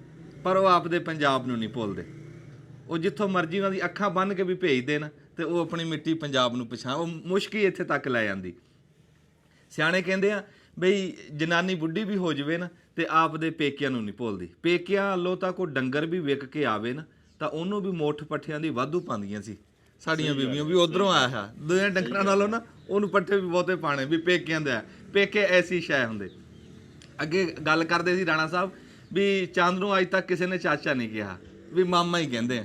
ਪਰ ਉਹ ਆਪਦੇ ਪੰਜਾਬ ਨੂੰ ਨਹੀਂ ਭੁੱਲਦੇ ਉਹ ਜਿੱਥੋਂ ਮਰਜ਼ੀ ਉਹਨਾਂ ਦੀ ਅੱਖਾਂ ਬੰਨ੍ਹ ਕੇ ਵੀ ਭੇਜ ਦੇਣ ਤੇ ਉਹ ਆਪਣੀ ਮਿੱਟੀ ਪੰਜਾਬ ਨੂੰ ਪਛਾਣ ਉਹ ਮੁਸ਼ਕੀ ਇੱਥੇ ਤੱਕ ਲੈ ਜਾਂਦੀ ਸਿਆਣੇ ਕਹਿੰਦੇ ਆ ਬਈ ਜਨਾਨੀ ਬੁੱਢੀ ਵੀ ਹੋ ਜਾਵੇ ਨਾ ਤੇ ਆਪਦੇ ਪੇਕਿਆਂ ਨੂੰ ਨਹੀਂ ਭੁੱਲਦੀ ਪੇਕਿਆਂ ਵੱਲੋਂ ਤਾਂ ਕੋਈ ਡੰਗਰ ਵੀ ਵਿਕ ਕੇ ਆਵੇ ਨਾ ਤਾਂ ਉਹਨੂੰ ਵੀ ਮੁੱਠ ਪੱਠਿਆਂ ਦੀ ਵਾਧੂ ਪਾਉਂਦੀਆਂ ਸੀ ਸਾਡੀਆਂ ਬੀਬੀਆਂ ਵੀ ਉਧਰੋਂ ਆਇਆ ਹੈ ਦੋਆਂ ਡੰਗਰਾਂ ਨਾਲੋਂ ਨਾ ਉਹਨੂੰ ਪੱਠੇ ਵੀ ਬਹੁਤੇ ਪਾਣੇ ਵੀ ਪੇਕਿਆਂ ਦਾ ਪੇਕੇ ਐਸੀ ਸ਼ੈ ਹੁੰਦੇ ਅੱਗੇ ਗੱਲ ਕਰਦੇ ਸੀ ਰਾਣਾ ਸਾਹਿਬ ਵੀ ਚੰਦ ਨੂੰ ਅੱਜ ਤੱਕ ਕਿਸੇ ਨੇ ਚਾਚਾ ਨਹੀਂ ਕਿਹਾ ਵੀ ਮਾਮਾ ਹੀ ਕਹਿੰਦੇ ਆ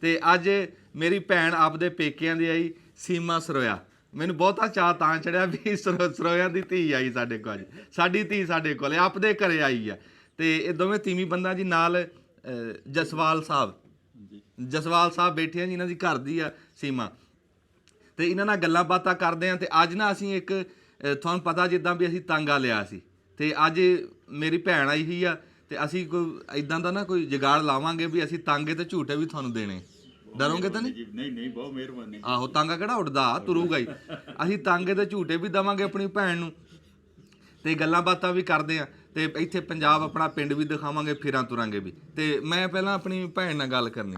ਤੇ ਅੱਜ ਮੇਰੀ ਭੈਣ ਆਪਦੇ ਪੇਕਿਆਂ ਦੀ ਆਈ ਸੀਮਾ ਸਰੋਇਆ ਮੈਨੂੰ ਬਹੁਤਾ ਚਾਅ ਤਾਂ ਚੜਿਆ ਵੀ ਸਰੋਇਆ ਦੀ ਧੀ ਆਈ ਸਾਡੇ ਕੋਲ ਅੱਜ ਸਾਡੀ ਧੀ ਸਾਡੇ ਕੋਲ ਆਪਦੇ ਘਰੇ ਆਈ ਆ ਤੇ ਇਹ ਦੋਵੇਂ ਤੀਵੀਂ ਬੰਦਾ ਜੀ ਨਾਲ ਜਸਵਾਲ ਸਾਹਿਬ ਬੈਠੇ ਆ ਜਿਨ੍ਹਾਂ ਦੀ ਘਰ ਦੀ ਆ ਸੀਮਾ ਤੇ ਇਹਨਾਂ ਨਾਲ ਗੱਲਾਂ ਬਾਤਾਂ ਕਰਦੇ ਆ ਤੇ ਅੱਜ ਨਾ ਅਸੀਂ ਇੱਕ ਤੁਹਾਨੂੰ ਪਤਾ ਜਿੱਦਾਂ ਵੀ ਅਸੀਂ ਤਾਂਗਾ ਲਿਆ ਸੀ ਤੇ ਅੱਜ ਮੇਰੀ ਭੈਣ ਆਈ ਹੋਈ ਆ ਤੇ ਅਸੀਂ ਕੋਈ ਇਦਾਂ ਦਾ ਨਾ ਕੋਈ ਜੁਗਾੜ ਲਾਵਾਂਗੇ ਵੀ ਅਸੀਂ ਤਾਂਗੇ ਤੇ ਝੂਟੇ ਵੀ ਤੁਹਾਨੂੰ ਦੇਣੇ ਡਰੋਗੇ ਤਾਂ ਨਹੀਂ ਨਹੀਂ ਬਹੁਤ ਮਿਹਰਬਾਨੀ ਆਹੋ ਤਾਂਗਾ ਕਿਹੜਾ ਉੱਡਦਾ ਤੁਰੂਗਾ ਹੀ ਅਸੀਂ ਤਾਂਗੇ ਤੇ ਝੂਟੇ ਵੀ ਦੇਵਾਂਗੇ ਆਪਣੀ ਭੈਣ ਨੂੰ ਤੇ ਗੱਲਾਂ ਬਾਤਾਂ ਵੀ ਕਰਦੇ ਆ ਤੇ ਇੱਥੇ ਪੰਜਾਬ ਆਪਣਾ ਪਿੰਡ ਵੀ ਦਿਖਾਵਾਂਗੇ ਫਿਰਾਂ ਤੁਰਾਂਗੇ ਵੀ ਤੇ ਮੈਂ ਪਹਿਲਾਂ ਆਪਣੀ ਭੈਣ ਨਾਲ ਗੱਲ ਕਰਨੀ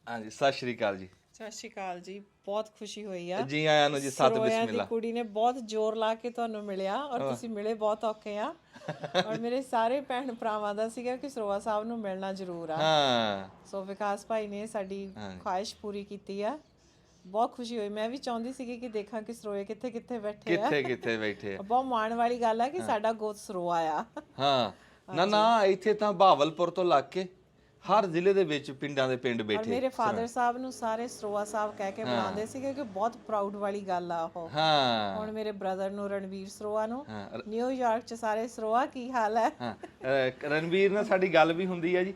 ਹਾਂਜੀ ਸਤਿ ਸ਼੍ਰੀ ਅਕਾਲ ਜੀ ਸਤਿ ਸ਼੍ਰੀ ਅਕਾਲ ਜੀ ਬਹੁਤ ਖੁਸ਼ੀ ਹੋਈ ਆ ਜੀ ਆਇਆਂ ਨੂੰ ਜੀ ਸਤ ਸਰੋਇਆ ਬਿਸਮਿਲ੍ਲਾ ਦੀ ਕੁੜੀ ਨੇ ਬਹੁਤ ਜ਼ੋਰ ਲਾ ਕੇ ਤੁਹਾਨੂੰ ਮਿਲਿਆ ਔਰ ਤੁਸੀਂ ਮਿਲੇ ਬਹੁਤ ਔਖੇ ਆ ਔਰ ਮੇਰੇ ਸਾਰੇ ਭੈਣ ਭਰਾਵਾਂ ਦਾ ਸੀਗਾ ਕਿ ਸਰੋਆ ਸਾਹਿਬ ਨੂੰ ਮਿਲਣਾ ਜ਼ਰੂਰ ਆ ਹਾਂ ਸੋ ਵਿਕਾਸ ਭਾਈ ਨੇ ਸਾਡੀ ਖੁਆਇਸ਼ ਪੂਰੀ ਕੀਤੀ ਆ ਬਹੁਤ ਖੁਸ਼ੀ ਹੋਈ ਮੈਂ ਵੀ ਚਾਹੁੰਦੀ ਸੀਗੀ ਕਿ ਦੇਖਾਂ ਕਿ ਸਰੋਏ ਕਿੱਥੇ ਕਿੱਥੇ ਬੈਠੇ ਆ ਕਿੱਥੇ ਬੈਠੇ ਆ ਬਹੁਤ ਮਾਣ ਵਾਲੀ ਗੱਲ ਆ ਕਿ ਸਾਡਾ ਗੋਤ ਸਰੋਆ ਆ ਹਾਂ ਨਾ ਇੱਥੇ ਤਾਂ ਬਹਾਵਲਪੁਰ ਤੋਂ ਲੱਗ ਕੇ ਹਰ ਜ਼ਿਲ੍ਹੇ ਦੇ ਵਿੱਚ ਪਿੰਡਾਂ ਦੇ ਪਿੰਡ ਔਰ ਬੈਠੇ ਮੇਰੇ ਫਾਦਰ ਸਾਹਿਬ ਨੂੰ ਸਾਰੇ ਸਰੋਆ ਸਾਹਿਬ ਕਹਿ ਕੇ ਬੁਲਾਉਂਦੇ ਸੀਗੇ ਕਿ ਬਹੁਤ ਪ੍ਰਾਊਡ ਵਾਲੀ ਗੱਲ ਆ ਉਹ ਹਾਂ ਹੁਣ ਮੇਰੇ ਬ੍ਰਦਰ ਨੂੰ ਰਣਵੀਰ ਸਰੋਆ ਨੂੰ ਨਿਊਯਾਰਕ ਚ ਸਾਰੇ ਸਰੋਆ ਕੀ ਹਾਲ ਹੈ ਹਾਂ ਰਣਵੀਰ ਨਾਲ ਸਾਡੀ ਗੱਲ ਵੀ ਹੁੰਦੀ ਹੈ ਜੀ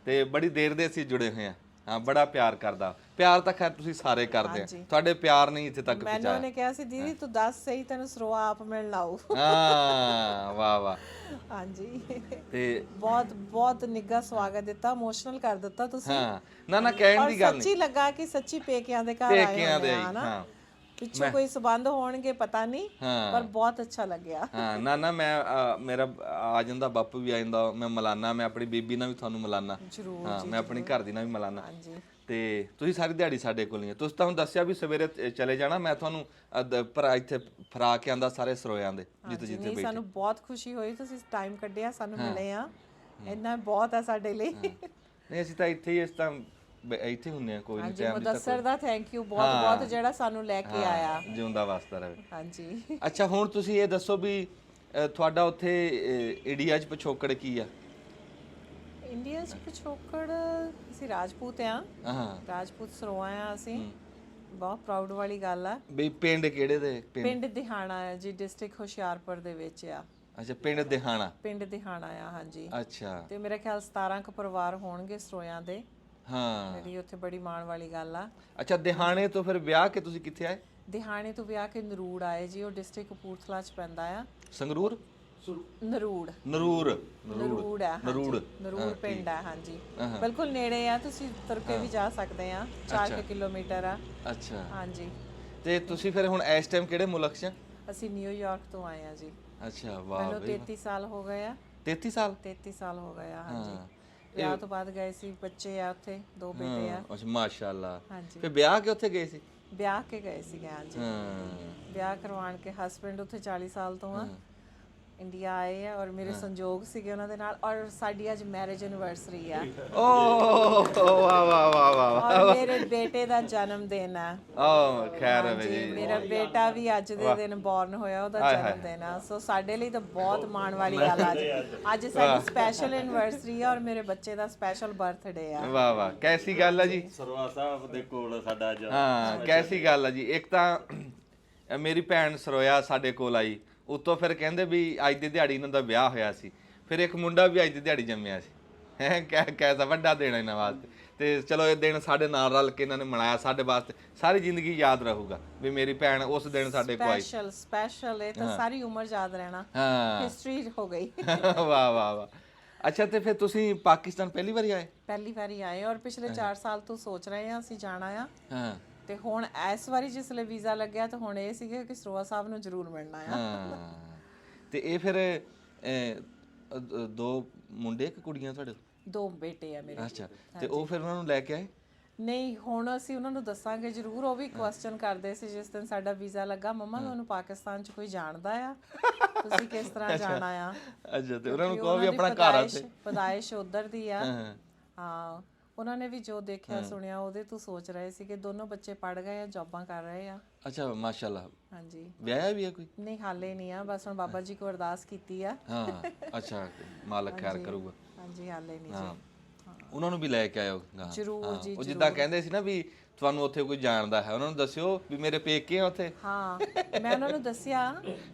ਤੇ ਬੜੀ ਦੇਰ ਦੇ ਅਸੀਂ ਜੁੜੇ ਹੋਏ ਆ ਹਾਂ ਬੜਾ ਪਿਆਰ ਕਰਦਾ ਪਿਆਰ ਤਾਂ ਖੈਰ ਤੁਸੀਂ ਸਾਰੇ ਕਰਦੇ ਆ ਤੁਹਾਡੇ ਪਿਆਰ ਨਹੀਂ ਇੱਥੇ ਤੱਕ ਮੈਨੂੰ ਉਹਨੇ ਕਿਹਾ ਸੀ ਦੀਦੀ ਤੂੰ ਦੱਸ ਸਹੀ ਤੈਨੂੰ ਸਰੋਆ ਆਪ ਮਿਲਣ ਆਊ ਹਾਂ ਵਾਹ ਹਾਂਜੀ ਤੇ ਬਹੁਤ ਨਿੱਘਾ ਸਵਾਗਤ ਦਿੱਤਾ ਇਮੋਸ਼ਨਲ ਕਰ ਦਿੱਤਾ ਤੁਸੀਂ ਹਾਂ ਨਾ ਕਹਿਣ ਦੀ ਗੱਲ ਨਹੀਂ ਸੱਚੀ ਲੱਗਾ ਕਿ ਸੱਚੀ ਪੇਕਿਆਂ ਦੇ ਘਰ ਆਏ ਪੇਕਿਆਂ ਦੇ ਹੋਏ ਆ ਨਾ ਹਾਂ ਪਿੱਛੋਂ ਕੋਈ ਸਬੰਧ ਹੋਣਗੇ ਪਤਾ ਨਹੀਂ ਪਰ ਬਹੁਤ ਅੱਛਾ ਲੱਗਿਆ ਹਾਂ ਨਾ ਮੈਂ ਮੇਰਾ ਆ ਜਾਂਦਾ ਬਾਪੂ ਵੀ ਆ ਜਾਂਦਾ ਮੈਂ ਮਿਲਾਨਾ ਮੈਂ ਆਪਣੀ ਬੀਬੀ ਨਾਲ ਵੀ ਤੁਹਾਨੂੰ ਮਿਲਾਨਾ ਜ਼ਰੂਰ ਹਾਂ ਮੈਂ ਆਪਣੀ ਘਰ ਦੀ ਨਾਲ ਵੀ ਮਿਲਾਨਾ ਹਾਂਜੀ ਤੇ ਤੁਸੀਂ ਸਾਰੀ ਦਿਹਾੜੀ ਸਾਡੇ ਕੋਲ ਨਹੀਂ ਤੁਸੀਂ ਤੁਹਾਨੂੰ ਦੱਸਿਆ ਵੀ ਸਵੇਰੇ ਚਲੇ ਜਾਣਾ ਮੈਂ ਤੁਹਾਨੂੰ ਪਰ ਇੱਥੇ ਫਰਾ ਕੇ ਆਂਦਾ ਸਾਰੇ ਸਰੋਇਆਂ ਦੇ ਜਿੱਥੇ ਬੈਠੇ ਸਾਨੂੰ ਬਹੁਤ ਖੁਸ਼ੀ ਹੋਈ ਤੁਸੀਂ ਟਾਈਮ ਕੱਢਿਆ ਸਾਨੂੰ ਮਿਲੇ ਆ ਇੰਨਾ ਬਹੁਤ ਆ ਸਾਡੇ ਲਈ ਨਹੀਂ ਅਸੀਂ ਤਾਂ ਇੱਥੇ ਹੀ ਇਸ ਤਾਂ ਇੱਥੇ ਹੁੰਨੇ ਆ ਕੋਈ ਨਹੀਂ ਹਾਂਜੀ ਮੁਦੱਸਰ ਦਾ ਥੈਂਕ ਯੂ ਬਹੁਤ ਜਿਹੜਾ ਸਾਨੂੰ ਲੈ ਕੇ ਆਇਆ ਜਿਉਂਦਾ ਵਾਸਤਾ ਰਹੇ ਹਾਂਜੀ ਅੱਛਾ ਹੁਣ ਤੁਸੀਂ ਇਹ ਦੱਸੋ ਵੀ ਤੁਹਾਡਾ ਉੱਥੇ ਇੰਡੀਆ 'ਚ ਪਿਛੋਕੜ ਕੀ ਆ ਇੰਡੀਆ 'ਚ ਪਿਛੋਕੜ ਅਸੀਂ ਰਾਜਪੂਤ ਆ ਰਾਜਪੂਤ ਸਰੋਆ ਆ ਅਸੀਂ ਬਹੁਤ ਪ੍ਰਾਊਡ ਵਾਲੀ ਗੱਲ ਆ ਵੀ ਪਿੰਡ ਕਿਹੜੇ ਦੇ ਪਿੰਡ ਦਿਹਾਣਾ ਹੈ ਜੀ ਡਿਸਟ੍ਰਿਕਟ ਹੁਸ਼ਿਆਰਪੁਰ ਦੇ ਵਿੱਚ ਆ ਅੱਛਾ ਪਿੰਡ ਦਿਹਾਣਾ ਆ ਹਾਂਜੀ ਅੱਛਾ ਤੇ ਮੇਰੇ ਖਿਆਲ 17 ਕੁ ਪਰਿਵਾਰ ਹੋਣਗੇ ਸਰੋਇਆਂ ਦੇ ਹਾਂ ਜਿਹੜੀ ਉੱਥੇ ਬੜੀ ਮਾਣ ਵਾਲੀ ਗੱਲ ਆ ਅੱਛਾ ਦਿਹਾਣੇ ਤੋਂ ਫਿਰ ਵਿਆਹ ਕੇ ਤੁਸੀਂ ਕਿੱਥੇ ਆਏ ਦਿਹਾਣੇ ਤੋਂ ਵਿਆਹ ਕੇ ਨਰੂੜ ਆਏ ਜੀ ਉਹ ਡਿਸਟ੍ਰਿਕਟ ਕਪੂਰਥਲਾ ਚ ਪੈਂਦਾ ਆ ਸੰਗਰੂਰ ਨਰੂੜ ਆ ਨਰੂੜ ਪਿੰਡ ਆ ਹਾਂਜੀ ਬਿਲਕੁਲ ਨੇੜੇ ਆ ਤੁਸੀਂ ਤੁਰ ਕੇ ਵੀ ਜਾ ਸਕਦੇ ਆ 4 ਕਿਲੋਮੀਟਰ ਆ ਅੱਛਾ ਹਾਂਜੀ ਤੇ ਤੁਸੀਂ ਫਿਰ ਹੁਣ ਇਸ ਟਾਈਮ ਕਿਹੜੇ ਮੁਲਕ 'ਚ ਅਸੀਂ ਨਿਊਯਾਰਕ ਤੋਂ ਆਏ ਆ ਜੀ ਅੱਛਾ ਵਾਹ ਮੈਨੂੰ 33 ਸਾਲ ਹੋ ਗਏ ਆ 33 ਸਾਲ 33 ਸਾਲ ਹੋ ਗਏ ਆ ਹਾਂਜੀ ਵਿਆਹ ਤੋਂ ਬਾਅਦ ਗਏ ਸੀ ਬੱਚੇ ਆ ਉੱਥੇ 2 ਬੇਟੇ ਆ ਅੱਛਾ ਮਾਸ਼ਾਅੱਲਾ ਹਾਂਜੀ ਫਿਰ ਵਿਆਹ ਕੇ ਉੱਥੇ ਗਏ ਸੀ ਵਿਆਹ ਕੇ ਗਏ ਸੀਗੇ ਹਾਂਜੀ ਹਾਂ ਵਿਆਹ ਕਰਵਾਉਣ ਕੇ ਹਸਬੰਡ ਉੱਥੇ 40 ਸਾਲ ਤੋਂ ਆ ਇੰਡੀਆ ਆਏ ਆ ਔਰ ਮੇਰੇ ਸੰਜੋਗ ਸੀਗੇ ਉਹਨਾਂ ਦੇ ਨਾਲ ਔਰ ਸਾਡੀ ਅੱਜ ਮੈਰਿਜ ਐਨਵਰਸਰੀ ਆ ਓ ਵਾਹ ਵਾਹ ਵਾਹ ਵਾਹ ਔਰ ਮੇਰੇ ਬੇਟੇ ਦਾ ਜਨਮ ਦਿਨ ਆ ਓ ਖੈਰ ਹੈ ਜੀ ਜੀ ਮੇਰਾ ਬੇਟਾ ਵੀ ਅੱਜ ਦੇ ਦਿਨ ਬੌਰਨ ਹੋਇਆ ਉਹਦਾ ਜਨਮ ਦਿਨ ਆ ਸੋ ਸਾਡੇ ਲਈ ਤਾਂ ਬਹੁਤ ਮਾਣ ਵਾਲੀ ਗੱਲ ਆ ਅੱਜ ਸਾਡੀ ਸਪੈਸ਼ਲ ਐਨਵਰਸਰੀ ਆ ਔਰ ਮੇਰੇ ਬੱਚੇ ਦਾ ਸਪੈਸ਼ਲ ਬਰਥਡੇ ਆ ਵਾਹ ਵਾਹ ਕੈਸੀ ਗੱਲ ਹੈ ਜੀ ਸਰਵਾ ਸਾਹਿਬ ਦੇ ਕੋਲ ਸਾਡਾ ਅੱਜ ਹਾਂ ਕੈਸੀ ਗੱਲ ਹੈ ਜੀ ਇੱਕ ਤਾਂ ਮੇਰੀ ਭੈਣ ਸਰੋਇਆ ਸਾਡੇ ਕੋਲ ਆਈ ਉਤੋਂ ਫਿਰ ਕਹਿੰਦੇ ਵੀ ਅੱਜ ਦੀ ਦਿਹਾੜੀ ਇਹਨਾਂ ਦਾ ਵਿਆਹ ਹੋਇਆ ਸੀ ਫਿਰ ਇੱਕ ਮੁੰਡਾ ਵੀ ਅੱਜ ਦੀ ਦਿਹਾੜੀ ਜੰਮਿਆ ਸੀ ਹੈ ਕੈਸਾ ਵੱਡਾ ਦਿਨ ਇਹਨਾਂ ਵਾਸਤੇ ਤੇ ਚਲੋ ਇਹ ਦਿਨ ਸਾਡੇ ਨਾਲ ਰਲ ਕੇ ਇਹਨਾਂ ਨੇ ਮਨਾਇਆ ਸਾਡੇ ਵਾਸਤੇ ਸਾਰੀ ਜ਼ਿੰਦਗੀ ਯਾਦ ਰਹੂਗਾ ਵੀ ਮੇਰੀ ਭੈਣ ਉਸ ਦਿਨ ਸਾਡੇ ਕੋਲ ਆਈ ਸਪੈਸ਼ਲ ਇਹ ਤਾਂ ਸਾਰੀ ਉਮਰ ਯਾਦ ਰਹਿਣਾ ਹਾਂ ਹਿਸਟਰੀ ਹੋ ਗਈ ਵਾਹ ਵਾਹ ਵਾਹ ਅੱਛਾ ਤੇ ਫਿਰ ਤੁਸੀਂ ਪਾਕਿਸਤਾਨ ਪਹਿਲੀ ਵਾਰੀ ਆਏ ਪਹਿਲੀ ਵਾਰੀ ਆਏ ਔਰ ਪਿਛਲੇ 4 ਸਾਲ ਤੋਂ ਸੋਚ ਰਹੇ ਹਾਂ ਅਸੀਂ ਜਾਣਾ ਆ ਹਾਂ ਤੇ ਹੁਣ ਇਸ ਵਾਰੀ ਜਿਸ ਲਈ ਵੀਜ਼ਾ ਲੱਗਿਆ ਤਾਂ ਹੁਣ ਇਹ ਸੀਗਾ ਕਿ ਸਰੋਆ ਸਾਹਿਬ ਨੂੰ ਜ਼ਰੂਰ ਮਿਲਣਾ ਆ ਹਾਂ ਤੇ ਇਹ ਫਿਰ ਦੋ ਮੁੰਡੇ ਕਿ ਕੁੜੀਆਂ ਤੁਹਾਡੇ 2 ਬੇਟੇ ਆ ਮੇਰੇ ਅੱਛਾ ਤੇ ਉਹ ਫਿਰ ਉਹਨਾਂ ਨੂੰ ਲੈ ਕੇ ਆਏ ਨਹੀਂ ਹੁਣ ਅਸੀਂ ਉਹਨਾਂ ਨੂੰ ਦੱਸਾਂਗੇ ਜ਼ਰੂਰ ਉਹ ਵੀ ਕੁਐਸਚਨ ਕਰਦੇ ਸੀ ਜਿਸ ਦਿਨ ਸਾਡਾ ਵੀਜ਼ਾ ਲੱਗਾ ਮੰਮਾ ਤੁਹਾਨੂੰ ਪਾਕਿਸਤਾਨ 'ਚ ਕੋਈ ਜਾਣਦਾ ਆ ਤੁਸੀਂ ਕਿਸ ਤਰ੍ਹਾਂ ਜਾਣਾ ਆ ਅੱਛਾ ਤੇ ਉਹਨਾਂ ਨੂੰ ਕਹੋ ਵੀ ਆਪਣਾ ਘਰ ਆ ਉੱਥੇ ਪਦਾਇਸ਼ ਉਧਰ ਦੀ ਆ ਹਾਂ ਉਹਨਾਂ ਨੇ ਵੀ ਜੋ ਦੇਖਿਆ ਸੁਣਿਆ ਉਹਦੇ ਤੋਂ ਸੋਚ ਰਹੇ ਸੀ ਕਿ ਦੋਨੋਂ ਬੱਚੇ ਪੜ ਗਏ ਆ ਜੌਬਾਂ ਕਰ ਰਹੇ ਆ ਅੱਛਾ ਮਾਸ਼ਾਅੱਲਾ ਹਾਂਜੀ ਵਿਆਹਿਆ ਵੀ ਹੈ ਕੋਈ ਨਹੀਂ ਹਾਲੇ ਨਹੀਂ ਆ ਬਸ ਹੁਣ ਬਾਬਾ ਜੀ ਕੋ ਅਰਦਾਸ ਕੀਤੀ ਆ ਹਾਂ ਅੱਛਾ ਮਾਲਕ ਖੈਰ ਕਰੂਗਾ ਹਾਂਜੀ ਹਾਲੇ ਨਹੀਂ ਜੀ ਉਹਨਾਂ ਨੂੰ ਵੀ ਲੈ ਕੇ ਆਇਓ ਗਾਹਾਂ। ਜ਼ਰੂਰ ਜੀ ਉਹ ਜਿੱਦਾਂ ਕਹਿੰਦੇ ਸੀ ਨਾ ਵੀ ਤੁਹਾਨੂੰ ਉੱਥੇ ਕੋਈ ਜਾਣਦਾ ਹੈ ਉਹਨਾਂ ਨੂੰ ਦੱਸਿਓ ਵੀ ਮੇਰੇ ਪੇਕੇ ਆ ਉੱਥੇ ਹਾਂ ਮੈਂ ਉਹਨਾਂ ਨੂੰ ਦੱਸਿਆ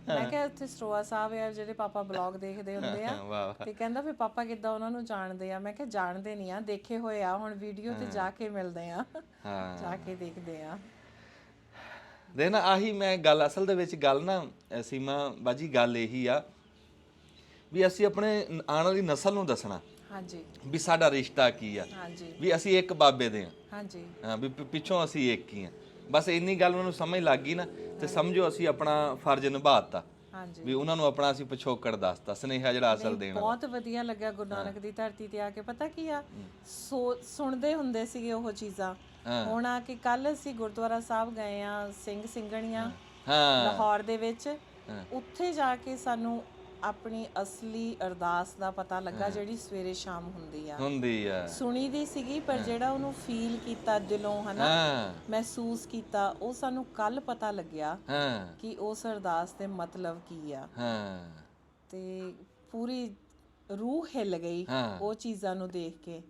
ਮੈਂ ਕਿਹਾ ਉੱਥੇ ਸਰੋਆ ਸਾਹਿਬ ਆ ਜਿਹੜੇ ਪਾਪਾ ਬਲੌਗ ਦੇਖਦੇ ਹੁੰਦੇ ਆ ਵਾਹ ਤੇ ਕਹਿੰਦਾ ਵੀ ਪਾਪਾ ਕਿੱਦਾਂ ਉਹਨਾਂ ਨੂੰ ਜਾਣਦੇ ਆ ਮੈਂ ਕਿਹਾ ਜਾਣਦੇ ਨਹੀਂ ਆ ਦੇਖੇ ਹੋਏ ਆ ਹੁਣ ਵੀਡੀਓ ਤੇ ਜਾ ਕੇ ਮਿਲਦੇ ਆ ਹਾਂ ਜਾ ਕੇ ਦੇਖਦੇ ਆ ਦੇ ਨਾ ਆਹੀ ਮੈਂ ਗੱਲ ਅਸਲ ਦੇ ਵਿੱਚ ਗੱਲ ਨਾ ਸੀਮਾ ਬਾਜੀ ਗੱਲ ਇਹੀ ਆ ਵੀ ਅਸੀਂ ਆਪਣੇ ਆਉਣ ਵਾਲੀ ਨਸਲ ਨੂੰ ਦੱਸਣਾ ਹਾਂਜੀ ਵੀ ਸਾਡਾ ਰਿਸ਼ਤਾ ਕੀ ਆ ਹਾਂਜੀ ਵੀ ਅਸੀਂ ਇੱਕ ਬਾਬੇ ਦੇ ਆ ਹਾਂਜੀ ਹਾਂ ਵੀ ਪਿੱਛੋਂ ਅਸੀਂ ਇੱਕ ਹੀ ਆ ਬਸ ਇੰਨੀ ਗੱਲ ਉਹਨਾਂ ਨੂੰ ਸਮਝ ਲੱਗ ਗਈ ਨਾ ਤੇ ਸਮਝੋ ਅਸੀਂ ਆਪਣਾ ਫਰਜ਼ ਨਿਭਾਤਾ ਹਾਂਜੀ ਵੀ ਉਹਨਾਂ ਨੂੰ ਆਪਣਾ ਅਸੀਂ ਪਿਛੋਕੜ ਦੱਸਤਾ ਸਨੇਹਾ ਜਿਹੜਾ ਅਸਲ ਦੇਣਾ ਬਹੁਤ ਵਧੀਆ ਲੱਗਿਆ ਗੁਰੂ ਨਾਨਕ ਦੀ ਧਰਤੀ ਤੇ ਆ ਕੇ ਪਤਾ ਕੀ ਆ ਸੁਣਦੇ ਹੁੰਦੇ ਸੀਗੇ ਉਹ ਚੀਜ਼ਾਂ ਹੁਣ ਆ ਕਿ ਕੱਲ ਅਸੀਂ ਗੁਰਦੁਆਰਾ ਸਾਹਿਬ ਗਏ ਆ ਸਿੰਘ ਸਿੰਘਣੀਆਂ ਹਾਂ ਲਾਹੌਰ ਦੇ ਵਿੱਚ ਉੱਥੇ ਜਾ ਕੇ ਸਾਨੂੰ ਆਪਣੀ ਅਸਲੀ ਅਰਦਾਸ ਦਾ ਪਤਾ ਲੱਗਾ ਜਿਹੜੀ ਸਵੇਰੇ ਸ਼ਾਮ ਹੁੰਦੀ ਆ ਸੁਣੀ ਦੀ ਸੀਗੀ ਪਰ ਜਿਹੜਾ ਉਹਨੂੰ ਫੀਲ ਕੀਤਾ ਦਿਲੋਂ ਹਨਾ ਮਹਿਸੂਸ ਕੀਤਾ ਉਹ ਸਾਨੂੰ ਕੱਲ ਪਤਾ ਲੱਗਿਆ ਕਿ ਉਸ ਅਰਦਾਸ ਦੇ ਮਤਲਬ ਕੀ ਆ ਤੇ ਪੂਰੀ ਰੂਹ ਹਿੱਲ ਗਈ ਉਹ ਚੀਜ਼ਾਂ ਨੂੰ ਦੇਖ ਕੇ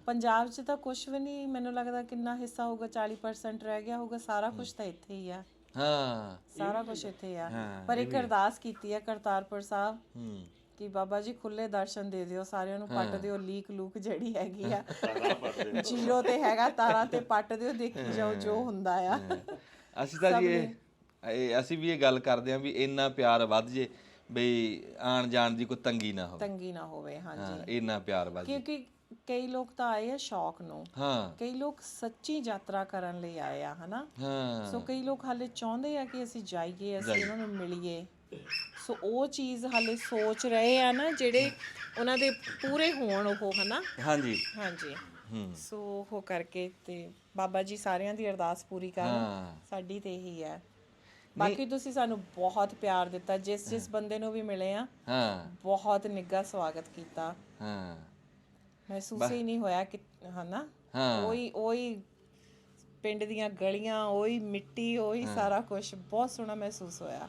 ਪੰਜਾਬ 'ਚ ਤਾਂ ਕੁਝ ਵੀ ਨਹੀਂ ਮੈਨੂੰ ਲੱਗਦਾ ਕਿੰਨਾ ਹਿੱਸਾ ਹੋਊਗਾ 40% ਰਹਿ ਗਿਆ ਹੋਊਗਾ ਸਾਰਾ ਕੁਝ ਤਾਂ ਇੱਥੇ ਹੀ ਆ ਹਾਂ ਸਾਰਾ ਕੁਝ ਇੱਥੇ ਆ ਪਰ ਇੱਕ ਅਰਦਾਸ ਕੀਤੀ ਆ ਕਰਤਾਰਪੁਰ ਸਾਹਿਬ ਕਿ ਬਾਬਾ ਜੀ ਖੁੱਲੇ ਦਰਸ਼ਨ ਦੇ ਦਿਓ ਸਾਰਿਆਂ ਨੂੰ ਪੱਟ ਦਿਓ ਲੀਕ ਲੂਕ ਜਿਹੜੀ ਹੈਗੀ ਆ ਜੀਰੋ ਤੇ ਹੈਗਾ ਤਾਰਾ ਤੇ ਪੱਟ ਦਿਓ ਦੇਖੀ ਜਾਓ ਜੋ ਹੁੰਦਾ ਆ ਅਸੀਂ ਤਾਂ ਜੀ ਅਸੀਂ ਵੀ ਇਹ ਗੱਲ ਕਰਦੇ ਆਂ ਵੀ ਇੰਨਾ ਪਿਆਰ ਵੱਧ ਜੇ ਬਈ ਆਣ ਜਾਣ ਦੀ ਕੋਈ ਤੰਗੀ ਨਾ ਹੋਵੇ ਹਾਂਜੀ ਇੰਨਾ ਪਿਆਰ ਵੱਧ ਕਿਉਂਕਿ ਕਈ ਲੋਕ ਤਾਂ ਆਏ ਆ ਸ਼ੌਕ ਨੂੰ ਕਈ ਲੋਕ ਸੱਚੀ ਯਾਤਰਾ ਕਰਨ ਲਈ ਆਏ ਆ ਹਨਾ ਸੋ ਕਈ ਲੋਕ ਹਾਲੇ ਚਾਹੁੰਦੇ ਆ ਕਿ ਅਸੀਂ ਜਾਈਏ ਅਸੀਂ ਉਹਨਾਂ ਨੂੰ ਮਿਲੀਏ ਸੋ ਉਹ ਚੀਜ਼ ਹਾਲੇ ਸੋਚ ਰਹੇ ਆ ਨਾ ਜਿਹੜੇ ਉਹਨਾਂ ਦੇ ਪੂਰੇ ਹੋਣ ਉਹ ਹਨਾ ਹਾਂਜੀ ਸੋ ਉਹ ਕਰਕੇ ਤੇ ਬਾਬਾ ਜੀ ਸਾਰਿਆਂ ਦੀ ਅਰਦਾਸ ਪੂਰੀ ਕਰਨ ਸਾਡੀ ਤੇ ਇਹੀ ਹੈ ਬਾਕੀ ਤੁਸੀਂ ਸਾਨੂੰ ਬਹੁਤ ਪਿਆਰ ਦਿੱਤਾ ਜਿਸ ਬੰਦੇ ਨੂੰ ਵੀ ਮਿਲੇ ਆ ਬਹੁਤ ਨਿੱਘਾ ਸਵਾਗਤ ਕੀਤਾ ਮਹਿਸੂਸ ਹੀ ਨਹੀਂ ਹੋਇਆ ਕਿ ਹਨਾ ਉਹੀ ਪਿੰਡ ਦੀਆਂ ਗਲੀਆਂ ਉਹੀ ਮਿੱਟੀ ਉਹੀ ਸਾਰਾ ਕੁਝ ਬਹੁਤ ਸੋਹਣਾ ਮਹਿਸੂਸ ਹੋਇਆ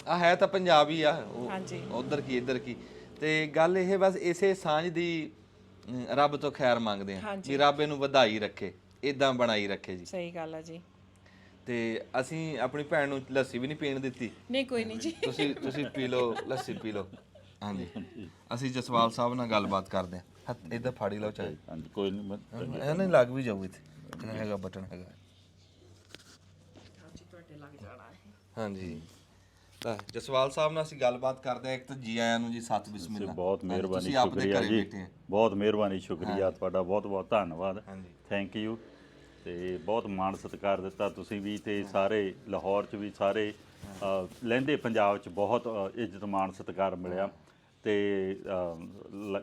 ਆ ਹੈ ਤਾਂ ਪੰਜਾਬ ਹੀ ਆ ਹਾਂਜੀ ਉਧਰ ਕੀ ਇੱਧਰ ਕੀ ਤੇ ਗੱਲ ਇਹ ਬਸ ਇਸੇ ਸਾਂਝ ਦੀ ਰੱਬ ਤੋਂ ਖੈਰ ਮੰਗਦੇ ਆ ਵੀ ਰੱਬ ਇਹਨੂੰ ਵਧਾਈ ਰੱਖੇ ਇਦਾਂ ਬਣਾਈ ਰੱਖੇ ਜੀ ਸਹੀ ਗੱਲ ਆ ਜੀ ਤੇ ਅਸੀਂ ਆਪਣੀ ਭੈਣ ਨੂੰ ਲੱਸੀ ਵੀ ਨਹੀਂ ਪੀਣ ਦਿੱਤੀ ਨਹੀਂ ਕੋਈ ਨਹੀਂ ਜੀ ਤੁਸੀਂ ਪੀ ਲਓ ਲੱਸੀ ਪੀ ਲਓ ਹਾਂਜੀ ਅਸੀਂ ਜਸਵਾਲ ਸਾਹਿਬ ਨਾਲ ਗੱਲਬਾਤ ਕਰਦੇ ਹਾਂ ਹੱਥ ਇੱਧਰ ਫਾੜੀ ਲਓ ਚਾਹੇ ਹਾਂਜੀ ਕੋਈ ਨਹੀਂ ਇਹ ਨਹੀਂ ਲੱਗ ਵੀ ਜਾਊ ਇੱਥੇ ਹੈਗਾ ਬਟਨ ਹੈਗਾ ਹਾਂਜੀ ਤੁਹਾਡੇ ਲੱਗ ਜਾਣਾ ਹੈ ਹਾਂਜੀ ਤਾਂ ਜਸਵਾਲ ਸਾਹਿਬ ਨਾਲ ਅਸੀਂ ਗੱਲਬਾਤ ਕਰਦੇ ਹਾਂ ਇੱਕ ਤਾਂ ਜੀ ਆਇਆਂ ਨੂੰ ਜੀ ਸਤਿ ਬਿਸਮਿਲ੍ਲਾ ਬਹੁਤ ਮਿਹਰਬਾਨੀ ਸ਼ੁਕਰੀਆ ਜੀ ਬਹੁਤ ਮਿਹਰਬਾਨੀ ਸ਼ੁਕਰੀਆ ਤੁਹਾਡਾ ਬਹੁਤ ਬਹੁਤ ਧੰਨਵਾਦ ਥੈਂਕ ਯੂ ਤੇ ਬਹੁਤ ਮਾਣ ਸਤਿਕਾਰ ਦਿੱਤਾ ਤੁਸੀਂ ਵੀ ਤੇ ਸਾਰੇ ਲਾਹੌਰ 'ਚ ਵੀ ਸਾਰੇ ਲਹਿੰਦੇ ਪੰਜਾਬ 'ਚ ਬਹੁਤ ਇੱਜ਼ਤ ਮਾਣ ਸਤਿਕਾਰ ਮਿਲਿਆ ਤੇ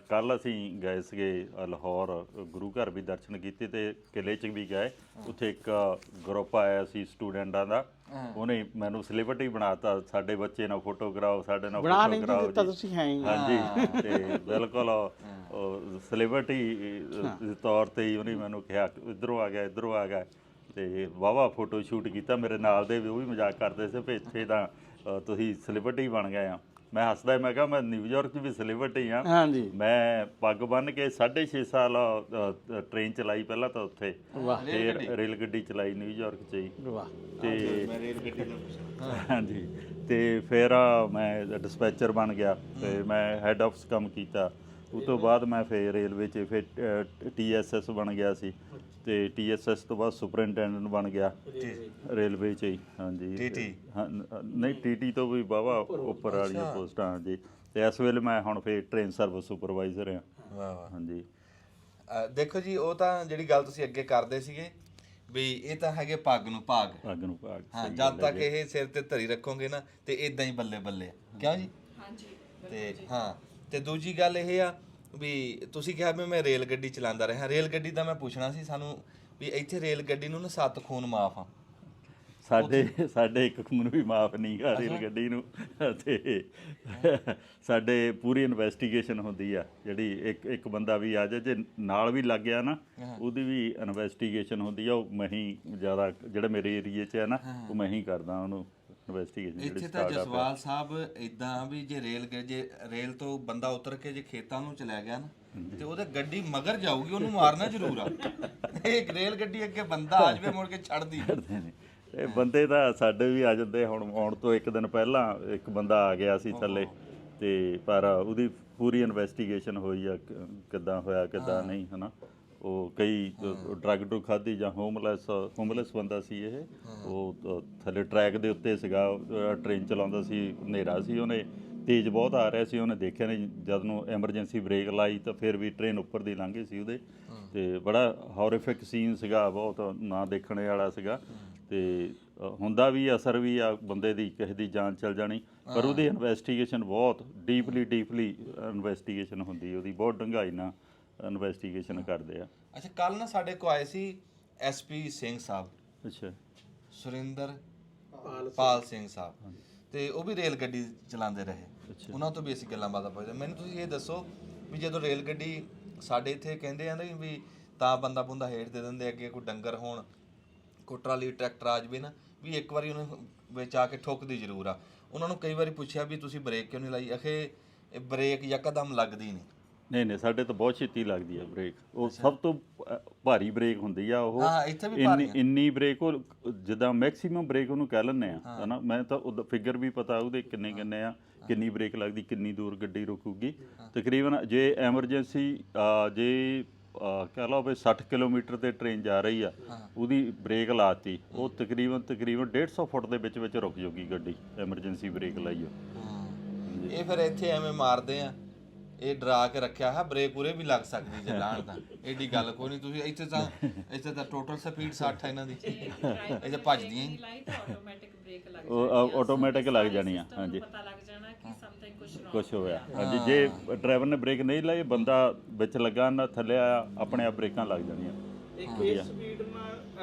ਕੱਲ ਅਸੀਂ ਗਏ ਸੀਗੇ ਲਾਹੌਰ ਗੁਰੂ ਘਰ ਵੀ ਦਰਸ਼ਨ ਕੀਤੇ ਤੇ ਕਿਲੇ 'ਚ ਵੀ ਗਏ ਉੱਥੇ ਇੱਕ ਗਰੁੱਪ ਆਇਆ ਸੀ ਸਟੂਡੈਂਟਾਂ ਦਾ ਉਹਨੇ ਮੈਨੂੰ ਸੈਲੀਬ੍ਰਿਟੀ ਬਣਾਤਾ, ਸਾਡੇ ਬੱਚੇ ਨਾਲ ਫੋਟੋ ਕਰਾਓ, ਸਾਡੇ ਨਾਲ ਬਣਾ ਫੋਟੋ ਨਹੀਂ ਕਰਾਓ ਦਿੱਤਾ ਜੀ। ਤੁਸੀਂ ਹੈ ਹੀ। ਹਾਂਜੀ ਤੇ ਬਿਲਕੁਲ ਸੈਲੀਬ੍ਰਿਟੀ ਦੇ ਤੌਰ ਤੇ ਹੀ ਉਹਨੇ ਮੈਨੂੰ ਕਿਹਾ ਇੱਧਰੋਂ ਆ ਗਿਆ, ਇੱਧਰੋਂ ਆ ਗਿਆ, ਤੇ ਵਾਹਵਾ ਫੋਟੋ ਸ਼ੂਟ ਕੀਤਾ। ਮੇਰੇ ਨਾਲ ਦੇ ਵੀ ਉਹ ਵੀ ਮਜ਼ਾਕ ਕਰਦੇ ਸੀ ਵੀ ਇੱਥੇ ਤਾਂ ਤੁਸੀਂ ਸੈਲੀਬ੍ਰਿਟੀ ਬਣ ਗਏ ਆ। ਮੈਂ ਹੱਸਦਾ, ਮੈਂ ਕਿਹਾ ਮੈਂ ਨਿਊਯਾਰਕ 'ਚ ਵੀ ਸੈਲੀਬ੍ਰਿਟੀ ਆ। ਹਾਂਜੀ। ਮੈਂ ਪੱਗ ਬੰਨ੍ਹ ਕੇ 6.5 ਸਾਲ ਟ੍ਰੇਨ ਚਲਾਈ ਪਹਿਲਾਂ ਤਾਂ ਉੱਥੇ, ਫਿਰ ਰੇਲ ਗੱਡੀ ਚਲਾਈ ਨਿਊਯਾਰਕ 'ਚ ਹੀ। ਵਾਹ। ਤੇ ਹਾਂਜੀ, ਤੇ ਫਿਰ ਮੈਂ ਡਿਸਪੈਚਰ ਬਣ ਗਿਆ, ਤੇ ਮੈਂ ਹੈੱਡ ਆਫਿਸ ਕੰਮ ਕੀਤਾ। ਉਸ ਤੋਂ ਬਾਅਦ ਮੈਂ ਫਿਰ ਰੇਲਵੇ 'ਚ ਫਿਰ TSS ਬਣ ਗਿਆ ਸੀ, ਤੇ TSS ਤੋਂ ਬਾਅਦ ਸੁਪਰਿੰਟੈਂਡੈਂਟ ਬਣ ਗਿਆ ਰੇਲਵੇ 'ਚ ਹੀ। ਹਾਂਜੀ ਨਹੀਂ, TT ਤੋਂ ਵੀ ਵਾਹਵਾ ਉੱਪਰ ਵਾਲੀਆਂ ਪੋਸਟਾਂ। ਹਾਂਜੀ, ਤੇ ਇਸ ਵੇਲੇ ਮੈਂ ਹੁਣ ਫਿਰ ਟ੍ਰੇਨ ਸਰਵਿਸ ਸੁਪਰਵਾਈਜ਼ਰ ਹਾਂ। ਵਾਹ ਹਾਂਜੀ। ਦੇਖੋ ਜੀ, ਉਹ ਤਾਂ ਜਿਹੜੀ ਗੱਲ ਤੁਸੀਂ ਅੱਗੇ ਕਰਦੇ ਸੀਗੇ ਵੀ ਇਹ ਤਾਂ ਹੈਗੇ ਪੱਗ ਨੂੰ ਭਾਗ। ਪੱਗ ਨੂੰ ਭਾਗ। ਹਾਂ, ਜਦ ਤੱਕ ਇਹ ਸਿਰ ਤੇ ਧਰੀ ਰੱਖੋਗੇ ਨਾ ਤੇ ਇਦਾਂ ਹੀ ਬੱਲੇ ਬੱਲੇ ਆ। ਕਿਉਂ ਜੀ? ਹਾਂਜੀ। ਤੇ ਹਾਂ, ਤੇ ਦੂਜੀ ਗੱਲ ਇਹ ਆ ਵੀ ਤੁਸੀਂ ਕਿਹਾ ਵੀ ਮੈਂ ਰੇਲ ਗੱਡੀ ਚਲਾਉਂਦਾ ਰਿਹਾ। ਰੇਲ ਗੱਡੀ ਦਾ ਮੈਂ ਪੁੱਛਣਾ ਸੀ ਸਾਨੂੰ ਵੀ ਇੱਥੇ ਰੇਲ ਗੱਡੀ ਨੂੰ ਨਾ 7 ਖੂਨ ਮਾਫ ਆ। ਸਾਡੇ ਇੱਕ ਖੂਨ ਵੀ ਮਾਫ ਨਹੀਂ ਗਾ ਰੇਲ ਗੱਡੀ ਨੂੰ, ਤੇ ਸਾਡੇ ਪੂਰੀ ਇਨਵੈਸਟੀਗੇਸ਼ਨ ਹੁੰਦੀ ਆ। ਜਿਹੜੀ ਇੱਕ ਬੰਦਾ ਵੀ ਆ ਜਾਏ, ਜੇ ਨਾਲ ਵੀ ਲੱਗ ਗਿਆ ਨਾ, ਉਹਦੀ ਵੀ ਇਨਵੈਸਟੀਗੇਸ਼ਨ ਹੁੰਦੀ ਆ। ਉਹ ਮੈਂ ਹੀ ਜ਼ਿਆਦਾ, ਜਿਹੜਾ ਮੇਰੇ ਏਰੀਏ 'ਚ ਹੈ ਨਾ, ਉਹ ਮੈਂ ਹੀ ਕਰਦਾ ਉਹਨੂੰ ਇਨਵੈਸਟੀਗੇਸ਼ਨ। ਇੱਥੇ ਤਾਂ ਜਸਵਾਲ ਸਾਹਿਬ ਇਦਾਂ ਵੀ ਜੇ ਰੇਲ ਤੋਂ ਬੰਦਾ ਉਤਰ ਕੇ ਜੇ ਖੇਤਾਂ ਨੂੰ ਚਲਾ ਗਿਆ ਨਾ, ਤੇ ਉਹਦੇ ਗੱਡੀ ਮਗਰ ਜਾਊਗੀ, ਉਹਨੂੰ ਮਾਰਨਾ ਜ਼ਰੂਰ ਆ। ਇਹ ਰੇਲ ਗੱਡੀ ਅੱਗੇ ਬੰਦਾ ਆ ਜਾਵੇ ਮੁੜ ਕੇ ਛੱਡਦੀ। ਇਹ ਬੰਦੇ ਤਾਂ ਸਾਡੇ ਵੀ ਆ ਜਾਂਦੇ। ਹੁਣ ਆਉਣ ਤੋਂ ਇੱਕ ਦਿਨ ਪਹਿਲਾਂ ਇੱਕ ਬੰਦਾ ਆ ਗਿਆ ਸੀ ਥੱਲੇ, ਤੇ ਪਰ ਉਹਦੀ ਪੂਰੀ ਇਨਵੈਸਟੀਗੇਸ਼ਨ ਹੋਈ ਆ, ਕਿੱਦਾਂ ਹੋਇਆ ਕਿੱਦਾਂ ਨਹੀਂ, ਹਨਾ। ਉਹ ਕਈ ਡਰੱਗ ਡਰੁੱਗ ਖਾਧੀ ਜਾਂ ਹੋਮਲੈਸ ਬੰਦਾ ਸੀ ਇਹ। ਉਹ ਥੱਲੇ ਟਰੈਕ ਦੇ ਉੱਤੇ ਸੀਗਾ, ਟ੍ਰੇਨ ਚਲਾਉਂਦਾ ਸੀ, ਹਨੇਰਾ ਸੀ, ਉਹਨੇ ਤੇਜ਼ ਬਹੁਤ ਆ ਰਿਹਾ ਸੀ, ਉਹਨੇ ਦੇਖਿਆ ਨਹੀਂ, ਜਦ ਨੂੰ ਐਮਰਜੈਂਸੀ ਬ੍ਰੇਕ ਲਾਈ ਤਾਂ ਫਿਰ ਵੀ ਟ੍ਰੇਨ ਉੱਪਰ ਦੀ ਲੰਘ ਗਈ ਸੀ ਉਹਦੇ। ਤੇ ਬੜਾ ਹੌਰੀਫਿਕ ਸੀਨ ਸੀਗਾ, ਬਹੁਤ ਨਾ ਦੇਖਣ ਵਾਲਾ ਸੀਗਾ। ਤੇ ਹੁੰਦਾ ਵੀ ਅਸਰ ਵੀ ਆ ਬੰਦੇ ਦੀ, ਕਿਸੇ ਦੀ ਜਾਨ ਚਲ ਜਾਣੀ, ਪਰ ਉਹਦੀ ਇਨਵੈਸਟੀਗੇਸ਼ਨ ਬਹੁਤ ਡੀਪਲੀ ਇਨਵੈਸਟੀਗੇਸ਼ਨ ਹੁੰਦੀ, ਉਹਦੀ ਬਹੁਤ ਡੂੰਘਾਈ ਨਾਲ ਇਨਵੈਸਟੀਗੇਸ਼ਨ ਕਰਦੇ ਆ। ਅੱਛਾ, ਕੱਲ ਨਾ ਸਾਡੇ ਕੋ ਆਏ ਸੀ SP ਸਿੰਘ ਸਾਹਿਬ। ਅੱਛਾ। ਸੁਰਿੰਦਰ ਪਾਲ ਸਿੰਘ ਸਾਹਿਬ, ਤੇ ਉਹ ਵੀ ਰੇਲ ਗੱਡੀ ਚਲਾਉਂਦੇ ਰਹੇ। ਉਹਨਾਂ ਤੋਂ ਵੀ ਅਸੀਂ ਗੱਲਾਂ ਬਾਤਾਂ ਪੁੱਛਦੇ। ਮੈਨੂੰ ਤੁਸੀਂ ਇਹ ਦੱਸੋ ਵੀ ਜਦੋਂ ਰੇਲ ਗੱਡੀ ਸਾਡੇ ਇੱਥੇ ਕਹਿੰਦੇ ਆ ਨਾ ਵੀ ਤਾਂ ਬੰਦਾ ਹੇਠ ਦੇ ਦਿੰਦੇ, ਅੱਗੇ ਕੋਈ ਡੰਗਰ ਹੋਣ, ਕੋਈ ਟਰਾਲੀ ਟਰੈਕਟਰ ਆ ਜਾਵੇ ਨਾ, ਵੀ ਇੱਕ ਵਾਰੀ ਉਹਨੂੰ ਵਿੱਚ ਆ ਕੇ ਠੋਕਦੀ ਜ਼ਰੂਰ ਆ। ਉਹਨਾਂ ਨੂੰ ਕਈ ਵਾਰੀ ਪੁੱਛਿਆ ਵੀ ਤੁਸੀਂ ਬ੍ਰੇਕ ਕਿਉਂ ਨਹੀਂ ਲਾਈ? ਅਖੇ ਬ੍ਰੇਕ ਯਕਦਮ ਲੱਗਦੀ ਨਹੀਂ, ਸਾਡੇ ਤਾਂ ਬਹੁਤ ਛੇਤੀ ਲੱਗਦੀ ਆ ਬ੍ਰੇਕ। ਉਹ ਸਭ ਤੋਂ ਭਾਰੀ ਬ੍ਰੇਕ ਹੁੰਦੀ ਆ ਉਹ। ਹਾਂ, ਇੱਥੇ ਵੀ ਭਾਰੀ ਇੰਨੀ ਬ੍ਰੇਕ, ਉਹ ਜਿੱਦਾਂ ਮੈਕਸੀਮਮ ਬ੍ਰੇਕ ਉਹਨੂੰ ਕਹਿ ਲੈਂਦੇ ਆ, ਹਨਾ। ਮੈਂ ਤਾਂ ਉਹਦਾ ਫਿਗਰ ਵੀ ਪਤਾ ਉਹਦੇ ਕਿੰਨੇ ਆ, ਕਿੰਨੀ ਬ੍ਰੇਕ ਲੱਗਦੀ, ਕਿੰਨੀ ਦੂਰ ਗੱਡੀ ਰੁਕੂਗੀ। ਤਕਰੀਬਨ ਜੇ ਐਮਰਜੈਂਸੀ ਜੇ ਕਹਿ ਲਓ ਵੀ 60 ਕਿਲੋਮੀਟਰ ਤੇ ਟ੍ਰੇਨ ਜਾ ਰਹੀ ਆ, ਉਹਦੀ ਬ੍ਰੇਕ ਲਾਤੀ, ਉਹ ਤਕਰੀਬਨ 150 ਫੁੱਟ ਦੇ ਵਿੱਚ ਰੁਕ ਜਾਊਗੀ ਗੱਡੀ, ਐਮਰਜੈਂਸੀ ਬ੍ਰੇਕ ਲਾਈਓ। ਇਹ ਫਿਰ ਇੱਥੇ ਐਵੇਂ ਮਾਰਦੇ ਆ, ਇਹ ਡਰਾ ਕੇ ਰੱਖਿਆ ਹੈ ਬ੍ਰੇਕ ਉਰੇ ਵੀ ਲੱਗ ਸਕਦੀ ਜੇ ਲਾਣ ਤਾਂ ਏਡੀ ਗੱਲ ਕੋਈ ਨਹੀਂ। ਤੁਸੀਂ ਇੱਥੇ ਤਾਂ ਟੋਟਲ ਸਪੀਡ 60 ਹੈ ਇਹਨਾਂ ਦੀ, ਇੱਥੇ ਭੱਜਦੀਆਂ ਹੀ ਆਟੋਮੈਟਿਕ ਬ੍ਰੇਕ ਲੱਗ ਉਹ ਆਟੋਮੈਟਿਕ ਲੱਗ ਜਾਣੀ ਆ। ਹਾਂਜੀ, ਪਤਾ ਲੱਗ ਜਾਣਾ ਕਿ ਸਮਥਿੰਗ ਕੁਝ ਹੋਇਆ। ਹਾਂਜੀ, ਜੇ ਡਰਾਈਵਰ ਨੇ ਬ੍ਰੇਕ ਨਹੀਂ ਲਾਈ, ਬੰਦਾ ਵਿੱਚ ਲੱਗਾ ਨਾ, ਥੱਲੇ ਆਇਆ, ਆਪਣੇ ਆਪ ਬ੍ਰੇਕਾਂ ਲੱਗ ਜਾਣੀਆਂ। ਇੱਕ ਇਸ ਸਪੀਡ ਨਾਲ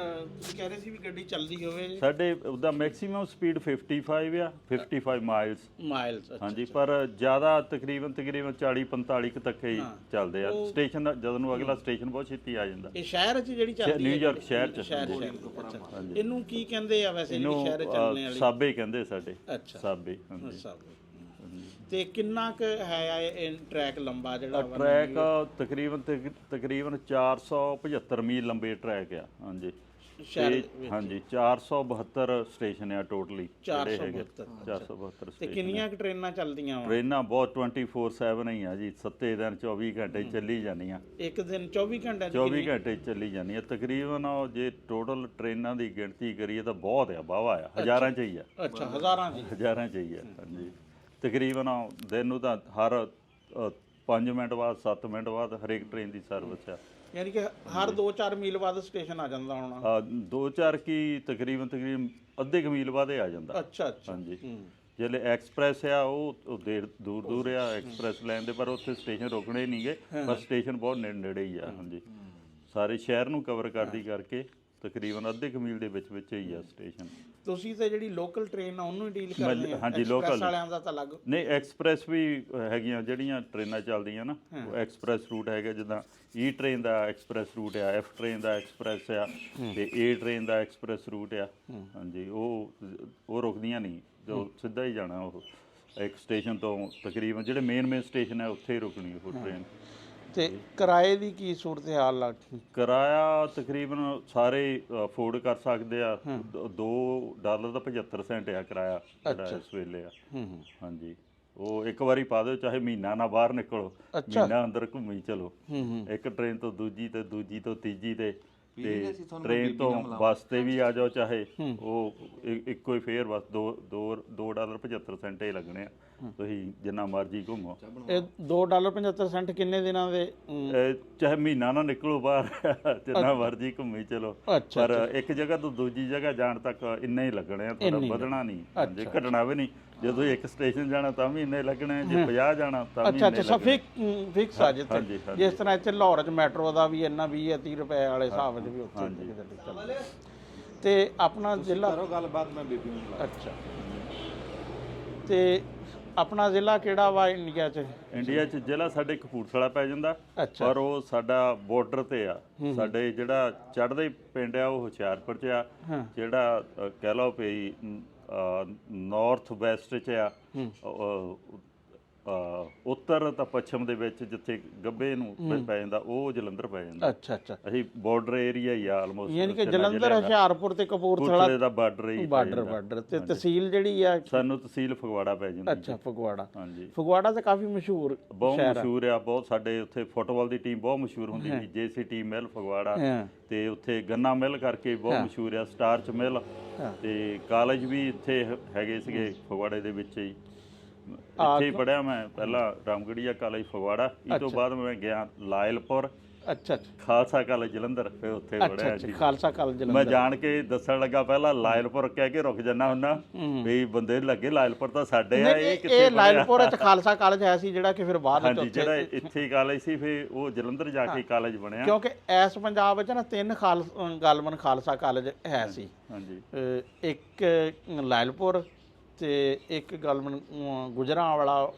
ਤੁਸੀਂ ਕਹਿ ਰਹੇ ਸੀ ਵੀ ਗੱਡੀ ਚੱਲਦੀ ਹੋਵੇ? ਸਾਡੇ ਉਹਦਾ ਮੈਕਸਿਮਮ ਸਪੀਡ 55 ਆ, 55 ਮਾਈਲਸ। ਹਾਂਜੀ, ਪਰ ਜ਼ਿਆਦਾ ਤਕਰੀਬਨ 40-45 ਤੱਕ ਹੀ ਚੱਲਦੇ ਆ। ਸਟੇਸ਼ਨ ਜਦੋਂ ਨੂੰ ਅਗਲਾ ਸਟੇਸ਼ਨ ਬਹੁਤ ਛੇਤੀ ਆ ਜਾਂਦਾ। ਇਹ ਸ਼ਹਿਰ 'ਚ ਜਿਹੜੀ ਚੱਲਦੀ ਹੈ? ਨਿਊਯਾਰਕ ਸ਼ਹਿਰ 'ਚ। ਇਹਨੂੰ ਕੀ ਕਹਿੰਦੇ ਆ ਵੈਸੇ ਜਿਹੜੀ ਸ਼ਹਿਰ 'ਚ ਚੱਲਣੇ ਵਾਲੀ? ਸਾਬੇ ਕਹਿੰਦੇ ਸਾਡੇ। ਅੱਛਾ, ਸਾਬੇ। ਹਾਂਜੀ। ਤੇ ਕਿੰਨਾ ਕੁ ਹੈ ਇਹ ਟਰੈਕ ਲੰਬਾ ਜਿਹੜਾ? ਟਰੈਕ ਤਕਰੀਬਨ 475 ਮੀਲ ਲੰਬੇ ਟਰੈਕ ਆ। ਹਾਂਜੀ, ਹਾਂਜੀ, 472 ਸਟੇਸ਼ਨ ਆ ਟੋਟਲੀ ਜਿਹੜੇ ਹੈਗੇ। 472 ਤੇ ਕਿੰਨੀਆਂ ਕੁ ਟ੍ਰੇਨਾਂ ਚੱਲਦੀਆਂ ਵਾ? ਟ੍ਰੇਨਾਂ ਬਹੁਤ 24/7 ਹੀ ਆ ਜੀ, 7 ਦਿਨ 24 ਘੰਟੇ ਚੱਲੀ ਜਾਂਦੀਆਂ। ਇੱਕ ਦਿਨ 24 ਘੰਟੇ? 24 ਘੰਟੇ ਚੱਲੀ ਜਾਂਦੀਆਂ ਤਕਰੀਬਨ। ਜੇ ਟੋਟਲ ਟ੍ਰੇਨਾਂ ਦੀ ਗਿਣਤੀ ਕਰੀਏ ਤਾਂ ਬਹੁਤ ਆ, ਵਾਹਵਾ ਆ, ਹਜ਼ਾਰਾਂ 'ਚ ਹੀ ਆ। ਅੱਛਾ, ਹਜ਼ਾਰਾਂ 'ਚ ਹੀ ਆ। ਹਾਂਜੀ, ਤਕਰੀਬਨ ਦਿਨ ਨੂੰ ਤਾਂ ਹਰ 5 ਮਿੰਟ ਬਾਅਦ 7 ਮਿੰਟ ਬਾਅਦ ਹਰੇਕ ਟ੍ਰੇਨ ਦੀ ਸਰਵਿਸ ਆ। ਯਾਨੀ ਕਿ ਹਰ 2-4 ਮੀਲ ਬਾਅਦ ਸਟੇਸ਼ਨ ਆ ਜਾਂਦਾ ਹੋਣਾ? 2-4 ਕੀ ਤਕਰੀਬਨ ਅੱਧੇ ਕੁ ਮੀਲ ਬਾਅਦ ਆ ਜਾਂਦਾ। ਅੱਛਾ। ਹਾਂਜੀ, ਜਿਹੜੇ ਐਕਸਪ੍ਰੈਸ ਆ ਉਹ ਦੂਰ ਆ ਐਕਸਪ੍ਰੈਸ ਲਾਈਨ ਦੇ, ਪਰ ਉੱਥੇ ਸਟੇਸ਼ਨ ਰੁਕਣੇ ਨਹੀਂਗੇ, ਪਰ ਸਟੇਸ਼ਨ ਬਹੁਤ ਨੇੜੇ ਹੀ ਆ। ਹਾਂਜੀ, ਸਾਰੇ ਸ਼ਹਿਰ ਨੂੰ ਕਵਰ ਕਰਦੀ ਕਰਕੇ ਤਕਰੀਬਨ ਅੱਧੇ ਕੁ ਮੀਲ ਦੇ ਵਿੱਚ ਹੀ ਆ ਸਟੇਸ਼ਨ। ਤੁਸੀਂ ਤੇ ਜਿਹੜੀ ਲੋਕਲ ਟ੍ਰੇਨ ਆ ਉਹਨੂੰ ਹੀ ਡੀਲ ਕਰਦੇ ਆ? ਹਾਂਜੀ, Express local। ਵਾਲਿਆਂ ਦਾ ਤਾਂ ਅਲੱਗ। ਨਹੀਂ, ਐਕਸਪ੍ਰੈਸ ਵੀ ਹੈਗੀਆਂ ਜਿਹੜੀਆਂ ਟ੍ਰੇਨਾਂ ਚੱਲਦੀਆਂ ਨਾ, ਉਹ ਐਕਸਪ੍ਰੈਸ ਰੂਟ ਹੈਗਾ। ਜਿੱਦਾਂ ਈ ਟ੍ਰੇਨ ਦਾ ਐਕਸਪ੍ਰੈਸ ਰੂਟ ਆ, ਐਫ ਟ੍ਰੇਨ ਦਾ ਐਕਸਪ੍ਰੈਸ ਆ, ਤੇ ਏ ਟ੍ਰੇਨ ਦਾ ਐਕਸਪ੍ਰੈਸ ਰੂਟ ਆ। ਹਾਂਜੀ, ਉਹ ਰੁਕਦੀਆਂ ਨਹੀਂ, ਜੋ ਸਿੱਧਾ ਹੀ ਜਾਣਾ। ਉਹ ਇੱਕ ਸਟੇਸ਼ਨ ਤੋਂ ਤਕਰੀਬਨ ਜਿਹੜੇ ਮੇਨ ਸਟੇਸ਼ਨ ਹੈ ਉੱਥੇ ਹੀ ਰੁਕਣੀ ਉਹ ਟ੍ਰੇਨ। ਤੇ ਕਿਰਾਏ ਦੀ ਕੀ ਸੂਰਤ ਹਾਲ ਆ? ਕਿਰਾਇਆ ਤਕਰੀਬਨ ਸਾਰੇ ਅਫੋਰਡ ਕਰ ਸਕਦੇ ਆ। $2.75 ਆ ਕਿਰਾਇਆ ਜਿਹੜਾ ਇਸ ਵੇਲੇ ਆ। ਹਾਂਜੀ, ਉਹ ਇੱਕ ਵਾਰੀ ਪਾ ਦਿਓ, ਚਾਹੇ ਮਹੀਨਾ ਨਾ ਬਾਹਰ ਨਿਕਲੋ, ਮਹੀਨਾ ਅੰਦਰ ਘੁੰਮੀ ਚਲੋ। ਇੱਕ ਟ੍ਰੇਨ ਤੋਂ ਦੂਜੀ ਤੇ ਦੂਜੀ ਤੋਂ ਤੀਜੀ ਤੇ ਟ੍ਰੇਨ ਤੋਂ ਬੱਸ ਤੇ ਵੀ ਆ ਜਾਓ, ਚਾਹੇ ਉਹ ਇੱਕੋ ਹੀ ਫੇਅਰ, ਬਸ $2.75 ਹੀ ਲੱਗਣੇ ਆ। ਤੁਸੀਂ ਜਿੰਨਾ ਮਰਜ਼ੀ ਘੁੰਮੋ। ਇਹ $2.75 ਕਿੰਨੇ ਦਿਨਾਂ ਦੇ? ਚਾਹੇ ਮਹੀਨਾ ਨਾ ਨਿਕਲੋ ਬਾਹਰ, ਜਿੰਨਾ ਮਰਜ਼ੀ ਘੁੰਮੀ ਚਲੋ। ਪਰ ਇੱਕ ਜਗ੍ਹਾ ਤੋਂ ਦੂਜੀ ਜਗ੍ਹਾ ਜਾਣ ਤੱਕ ਇੰਨੇ ਹੀ ਲੱਗਣੇ ਆ, ਥੋੜਾ ਵਧਣਾ ਨਹੀਂ, ਜੇ ਘਟਣਾ ਵੀ ਨਹੀਂ। ਜੇ ਤੁਸੀਂ ਇੱਕ ਸਟੇਸ਼ਨ ਜਾਣਾ ਤਾਂ ਵੀ ਇੰਨੇ ਲੱਗਣੇ, ਜੇ 50 ਜਾਣਾ ਤਾਂ ਵੀ ਇੰਨੇ ਲੱਗਣੇ। ਫਿਕਸ ਆ ਜਿੱਥੇ, ਜਿਸ ਤਰ੍ਹਾਂ ਇੱਥੇ ਲਾਹੌਰ 'ਚ ਮੈਟਰੋ ਦਾ ਵੀ ਇੰਨਾ 20-30 ਰੁਪਏ ਵਾਲੇ ਹਿਸਾਬ 'ਚ ਵੀ ਉੱਥੇ। ਤੇ ਆਪਣਾ ਜ਼ਿਲ੍ਹਾ ਕਰੋ ਗੱਲਬਾਤ, ਮੈਂ ਬੀਬੀ ਨੂੰ। ਅੱਛਾ, ਤੇ ਆਪਣਾ ਜ਼ਿਲ੍ਹਾ ਕਿਹੜਾ ਵਾ ਇੰਡੀਆ 'ਚ? ਇੰਡੀਆ 'ਚ ਜ਼ਿਲ੍ਹਾ ਸਾਡੇ ਕਪੂਰਥਲਾ ਪੈ ਜਾਂਦਾ, ਪਰ ਉਹ ਸਾਡਾ ਬਾਰਡਰ ਤੇ ਆ। ਸਾਡੇ ਜਿਹੜਾ ਚੜ੍ਹਦੇ ਪਿੰਡ ਆ ਉਹ ਹੁਸ਼ਿਆਰਪੁਰ 'ਚ ਆ, ਜਿਹੜਾ ਕਹਿ ਲਓ ਵੀ ਨਾਰਥ ਵੈਸਟ 'ਚ ਆ। ਉੱਤਰ ਤਾਂ ਪੱਛਮ ਦੇ ਵਿੱਚ ਜਿੱਥੇ ਗੱਬੇ ਨੂੰ ਪੈ ਜਾਂਦਾ ਉਹ ਜਲੰਧਰ ਪੈ ਜਾਂਦਾ। ਅੱਛਾ ਅੱਛਾ, ਅਸੀਂ ਬਾਰਡਰ ਏਰੀਆ ਹੀ ਆ ਆਲਮੋਸਟ, ਯਾਨੀ ਕਿ ਜਲੰਧਰ, ਹੁਸ਼ਿਆਰਪੁਰ ਤੇ ਕਪੂਰਥਲਾ ਦਾ ਬਾਰਡਰ ਹੀ ਬਾਰਡਰ। ਤੇ ਤਹਿਸੀਲ ਜਿਹੜੀ ਆ ਸਾਨੂੰ ਤਹਿਸੀਲ ਫਗਵਾੜਾ ਪੈ ਜਾਂਦੀ। ਅੱਛਾ, ਫਗਵਾੜਾ। ਹਾਂਜੀ, ਫਗਵਾੜਾ ਤਾਂ ਕਾਫੀ ਮਸ਼ਹੂਰ, ਬਹੁਤ ਮਸ਼ਹੂਰ ਆ। ਬਹੁਤ ਸਾਡੇ ਉੱਥੇ ਫੁੱਟਬਾਲ ਦੀ ਟੀਮ ਬਹੁਤ ਮਸ਼ਹੂਰ ਹੁੰਦੀ ਸੀ, JCT ਮਿਲ ਫਗਵਾੜਾ। ਤੇ ਉੱਥੇ ਗੰਨਾ ਮਿਲ ਕਰਕੇ ਬਹੁਤ ਮਸ਼ਹੂਰ ਆ, ਸਟਾਰਚ ਮਿਲ। ਤੇ ਕਾਲਜ ਵੀ ਇੱਥੇ ਹੈਗੇ ਸੀਗੇ ਫਗਵਾੜੇ ਦੇ ਵਿੱਚ ਹੀ। ਇੱਥੇ ਪੜ੍ਹਿਆ ਮੈਂ ਪਹਿਲਾਂ ਰਾਮਗੜੀਆ ਕਾਲਜ ਫਗਵਾੜਾ, ਇਸ ਤੋਂ ਬਾਅਦ ਮੈਂ ਗਿਆ ਲਾਇਲਪੁਰ। ਅੱਛਾ, ਖਾਲਸਾ ਕਾਲਜ ਜਲੰਧਰ, ਫਿਰ ਉੱਥੇ ਪੜ੍ਹਿਆ ਜੀ। ਖਾਲਸਾ ਕਾਲਜ ਜਲੰਧਰ। ਮੈਂ ਜਾਣ ਕੇ ਦੱਸਣ ਲੱਗਾ ਪਹਿਲਾਂ ਲਾਇਲਪੁਰ ਕਹਿ ਕੇ ਰੁਕ ਜਾਂਦਾ ਹੁੰਦਾ ਵੀ ਬੰਦੇ ਲੱਗੇ ਲਾਇਲਪੁਰ ਤਾਂ ਸਾਡੇ ਆ, ਇਹ ਕਿੱਥੇ? ਇਹ ਲਾਇਲਪੁਰ 'ਚ ਖਾਲਸਾ ਕਾਲਜ ਹੈ ਸੀ ਜਿਹੜਾ ਕਿ ਫਿਰ ਬਾਅਦ ਵਿੱਚ ਉੱਥੇ, ਜਿਹੜਾ ਇੱਥੇ ਕਾਲਜ ਸੀ, ਫਿਰ ਉਹ ਜਲੰਧਰ ਜਾ ਕੇ ਕਾਲਜ ਬਣਿਆ। ਕਿਉਂਕਿ ਇਸ ਪੰਜਾਬ ਵਿੱਚ ਨਾ 3 ਗਾਲਮਨ ਖਾਲਸਾ ਕਾਲਜ ਹੈ ਸੀ। ਹਾਂਜੀ, ਇੱਕ ਲਾਇਲਪੁਰ ਤੇ ਇੱਕ ਗਾਲਮਨ ਗੁਜਰਾਂਵਾਲਾ,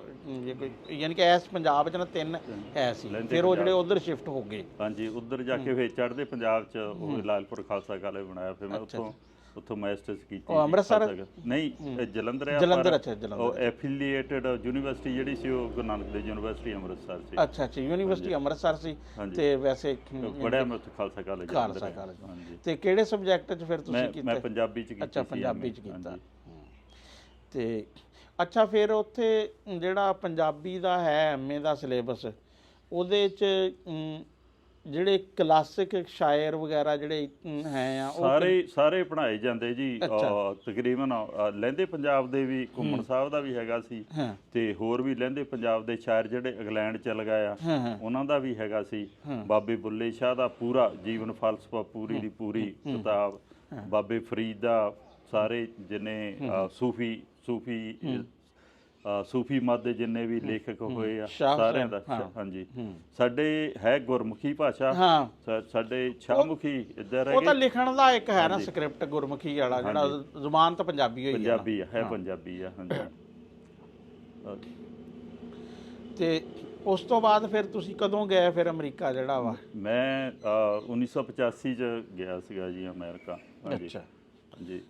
ਯਾਨੀ ਕਿ ਇਸ ਪੰਜਾਬ 'ਚ ਨਾ 3 ਹੈ ਸੀ। ਫਿਰ ਉਹ ਜਿਹੜੇ ਉਧਰ ਸ਼ਿਫਟ ਹੋ ਗਏ। ਹਾਂਜੀ, ਉਧਰ ਜਾ ਕੇ ਫਿਰ ਚੜ੍ਹਦੇ ਪੰਜਾਬ 'ਚ ਉਹ ਲਾਇਲਪੁਰ ਖਾਲਸਾ ਕਾਲਜ ਬਣਾਇਆ। ਫਿਰ ਮੈਂ ਉੱਥੋਂ ਮਾਸਟਰਸ ਕੀਤੀ। ਉਹ ਅੰਮ੍ਰਿਤਸਰ ਨਹੀਂ, ਜਲੰਧਰ ਆ। ਜਲੰਧਰ, ਅੱਛਾ ਜਲੰਧਰ। ਉਹ ਐਫੀਲੀਏਟਡ ਯੂਨੀਵਰਸਿਟੀ ਜਿਹੜੀ ਸੀ ਉਹ ਗੁਰੂ ਨਾਨਕ ਦੇਵ ਯੂਨੀਵਰਸਿਟੀ ਅੰਮ੍ਰਿਤਸਰ ਸੀ। ਅੱਛਾ ਅੱਛਾ, ਯੂਨੀਵਰਸਿਟੀ ਅੰਮ੍ਰਿਤਸਰ ਸੀ। ਤੇ ਵੈਸੇ ਪੜ੍ਹਿਆ ਮੈਂ ਉੱਥੇ ਖਾਲਸਾ ਕਾਲਜ। ਹਾਂਜੀ, ਤੇ ਕਿਹੜੇ ਸਬਜੈਕਟ 'ਚ ਫਿਰ ਤੁਸੀਂ ਕੀਤਾ? ਮੈਂ ਪੰਜਾਬੀ 'ਚ ਕੀਤੀ। ਅੱਛਾ, ਪੰਜਾਬੀ 'ਚ ਕੀਤਾ। ਤੇ ਅੱਛਾ, ਫਿਰ ਉੱਥੇ ਜਿਹੜਾ ਪੰਜਾਬੀ ਦਾ ਹੈ MA ਦਾ ਸਿਲੇਬਸ, ਉਹਦੇ 'ਚ ਜਿਹੜੇ ਕਲਾਸਿਕ ਸ਼ਾਇਰ ਵਗੈਰਾ ਜਿਹੜੇ ਹੈ ਆ, ਉਹ ਸਾਰੇ ਪੜ੍ਹਾਏ ਜਾਂਦੇ ਜੀ। ਤਕਰੀਬਨ ਲਹਿੰਦੇ ਪੰਜਾਬ ਦੇ ਵੀ, ਘੁੰਮਣ ਸਾਹਿਬ ਦਾ ਵੀ ਹੈਗਾ ਸੀ, ਤੇ ਹੋਰ ਵੀ ਲਹਿੰਦੇ ਪੰਜਾਬ ਦੇ ਸ਼ਾਇਰ ਜਿਹੜੇ ਇੰਗਲੈਂਡ ਚ ਲਗਾਏ ਆ ਉਹਨਾਂ ਦਾ ਵੀ ਹੈਗਾ ਸੀ। ਬਾਬੇ ਬੁੱਲੇ ਸ਼ਾਹ ਦਾ ਪੂਰਾ ਜੀਵਨ ਫਲਸਫਾ, ਪੂਰੀ ਦੀ ਪੂਰੀ ਕਿਤਾਬ। ਬਾਬੇ ਫਰੀਦ ਦਾ ਸਾਰੇ ਜਿੰਨੇ ਸੂਫੀ ਮਤ ਦੇ ਜਿੰਨੇ ਵੀ ਲੇਖਕ ਹੋਏ ਆ ਸਾਰਿਆਂ ਦਾ। ਹਾਂਜੀ, ਸਾਡੇ ਹੈ ਗੁਰਮੁਖੀ ਭਾਸ਼ਾ, ਸਾਡੇ ਸ਼ਾਹਮੁਖੀ ਇੱਧਰ ਉਹ ਤਾਂ ਲਿਖਣ ਦਾ ਇੱਕ ਹੈ ਨਾ ਸਕ੍ਰਿਪਟ ਗੁਰਮੁਖੀ ਵਾਲਾ, ਜਿਹੜਾ ਜ਼ੁਬਾਨ ਤਾਂ ਪੰਜਾਬੀ ਹੋਈ ਹੈ, ਪੰਜਾਬੀ ਆ। ਹਾਂਜੀ, ਤੇ ਉਸ ਤੋਂ ਬਾਅਦ ਫਿਰ ਤੁਸੀਂ ਕਦੋਂ ਗਏ ਫਿਰ ਅਮਰੀਕਾ ਜਿਹੜਾ ਵਾ? ਮੈਂ 1985 ਚ ਗਿਆ ਸੀਗਾ ਜੀ ਅਮਰੀਕਾ। ਅੱਛਾ ਜੀ,